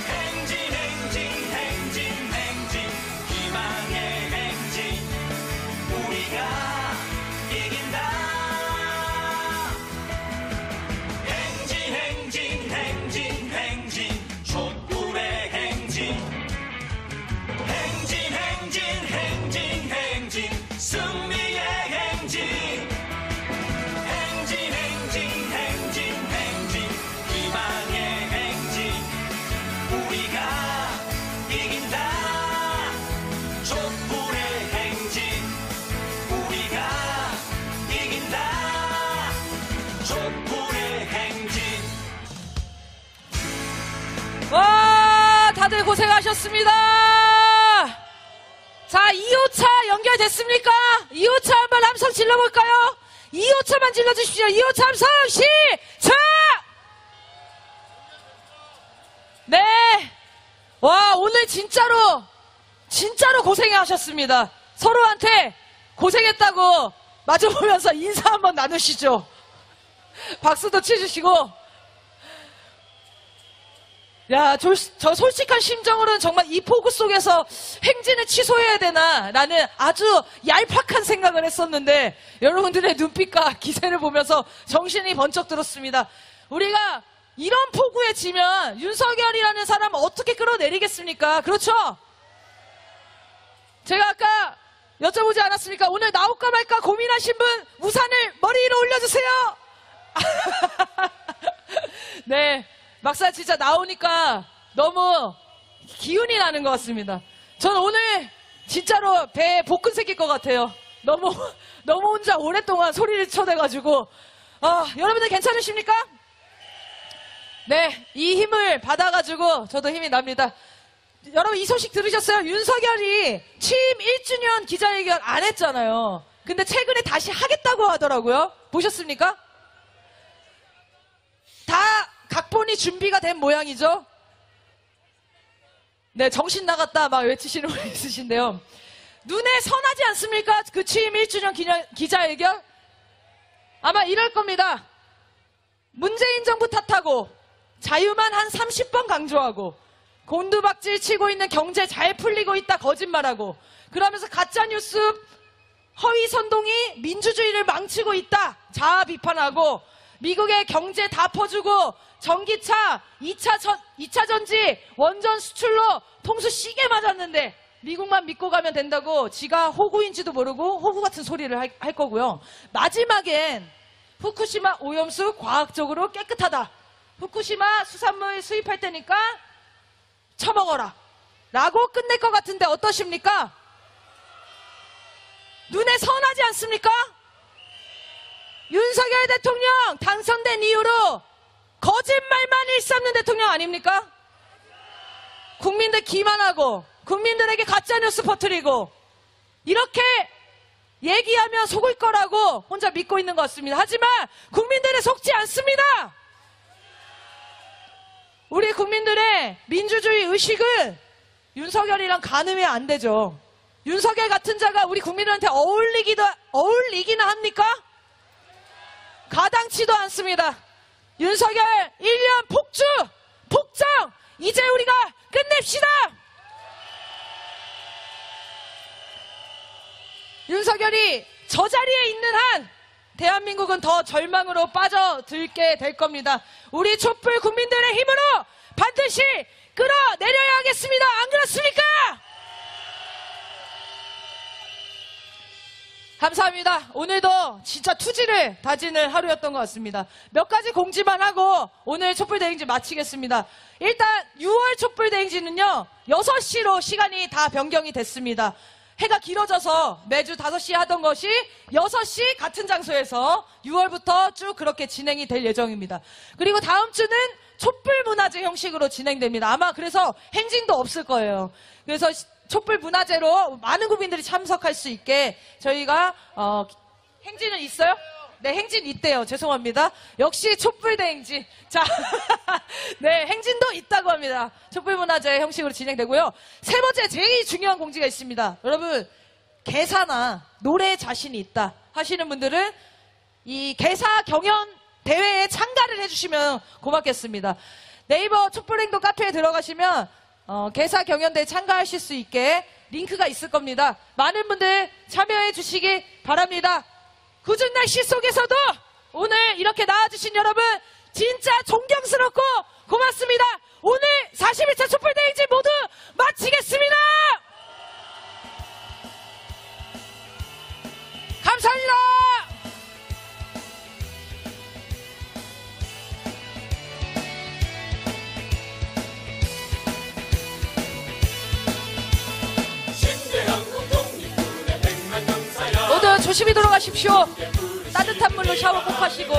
행진 행진 행진 행진 희망의 행진. 우리가 이긴다. 행진 행진 행진 행진 촛불의 행진. 행진 행진 행진 행진 승리의 행진. 행진 행진 행진 행진 희망의 행진. 우리가 이긴다. 촛불의 행진. 우리가 이긴다. 촛불의 행진. 와, 다들 고생하셨습니다. 자, 2호차 연결됐습니까? 2호차 한번 함성 질러볼까요? 2호차만 질러주십시오. 2호차 함성 시작! 네. 와, 오늘 진짜로 고생하셨습니다. 서로한테 고생했다고 마주보면서 인사 한번 나누시죠. 박수도 치주시고. 야, 저 솔직한 심정으로는 정말 이 폭우 속에서 행진을 취소해야 되나 라는 아주 얄팍한 생각을 했었는데 여러분들의 눈빛과 기세를 보면서 정신이 번쩍 들었습니다. 우리가 이런 폭우에 지면 윤석열이라는 사람을 어떻게 끌어내리겠습니까? 그렇죠? 제가 아까 여쭤보지 않았습니까? 오늘 나올까 말까 고민하신 분 우산을 머리 위로 올려주세요. 네. 막상 진짜 나오니까 너무 기운이 나는 것 같습니다. 전 오늘 진짜로 배에 복근 생길 것 같아요. 너무 혼자 오랫동안 소리를 쳐대가지고. 여러분들 괜찮으십니까? 네, 이 힘을 받아가지고 저도 힘이 납니다. 여러분 이 소식 들으셨어요? 윤석열이 취임 1주년 기자회견 안 했잖아요. 근데 최근에 다시 하겠다고 하더라고요. 보셨습니까? 다 각본이 준비가 된 모양이죠? 네, 정신 나갔다 막 외치시는 분 있으신데요. 눈에 선하지 않습니까? 그 취임 1주년 기자회견? 아마 이럴 겁니다. 문재인 정부 탓하고 자유만 한 30번 강조하고 곤두박질 치고 있는 경제 잘 풀리고 있다 거짓말하고 그러면서 가짜뉴스 허위 선동이 민주주의를 망치고 있다 자아 비판하고 미국의 경제 다 퍼주고 전기차 2차 전지 원전 수출로 통수 시게 맞았는데 미국만 믿고 가면 된다고 지가 호구인지도 모르고 호구 같은 소리를 할 거고요. 마지막엔 후쿠시마 오염수 과학적으로 깨끗하다. 후쿠시마 수산물 수입할 테니까 처먹어라. 라고 끝낼 것 같은데 어떠십니까? 눈에 선하지 않습니까? 윤석열 대통령 당선된 이후로 거짓말만 일삼는 대통령 아닙니까? 국민들 기만하고 국민들에게 가짜뉴스 퍼뜨리고 이렇게 얘기하면 속을 거라고 혼자 믿고 있는 것 같습니다. 하지만 국민들은 속지 않습니다. 우리 국민들의 민주주의 의식은 윤석열이랑 가늠이 안 되죠. 윤석열 같은 자가 우리 국민들한테 어울리기나 합니까? 가당치도 않습니다. 윤석열 1년 폭정 이제 우리가 끝냅시다. 윤석열이 저 자리에 있는 한 대한민국은 더 절망으로 빠져들게 될 겁니다. 우리 촛불 국민들의 힘으로 반드시 끌어내려야 하겠습니다. 안 그렇습니까? 감사합니다. 오늘도 진짜 투지를 다지는 하루였던 것 같습니다. 몇 가지 공지만 하고 오늘 촛불대행진 마치겠습니다. 일단 6월 촛불대행진은요 6시로 시간이 다 변경이 됐습니다. 해가 길어져서 매주 5시에 하던 것이 6시 같은 장소에서 6월부터 쭉 그렇게 진행이 될 예정입니다. 그리고 다음 주는 촛불문화제 형식으로 진행됩니다. 아마 그래서 행진도 없을 거예요. 그래서 촛불문화제로 많은 국민들이 참석할 수 있게 저희가 행진은 있어요? 네, 행진 있대요. 죄송합니다. 역시 촛불대행진. 자, 네, 행진도 있다고 합니다. 촛불문화제 형식으로 진행되고요. 세 번째, 제일 중요한 공지가 있습니다. 여러분, 개사나 노래에 자신이 있다 하시는 분들은 이 개사 경연 대회에 참가를 해주시면 고맙겠습니다. 네이버 촛불행동 카페에 들어가시면 개사 경연대에 참가하실 수 있게 링크가 있을 겁니다. 많은 분들 참여해 주시기 바랍니다. 궂은 날씨 속에서도 오늘 이렇게 나와주신 여러분 진짜 존경스럽고 고맙습니다. 오늘 41차 촛불대행진 모두 마치겠습니다. 감사합니다. 신대한국 독립군의 백만 용사야. 모두 조심히 돌아가십시오. 따뜻한 물로 샤워 꼭 하시고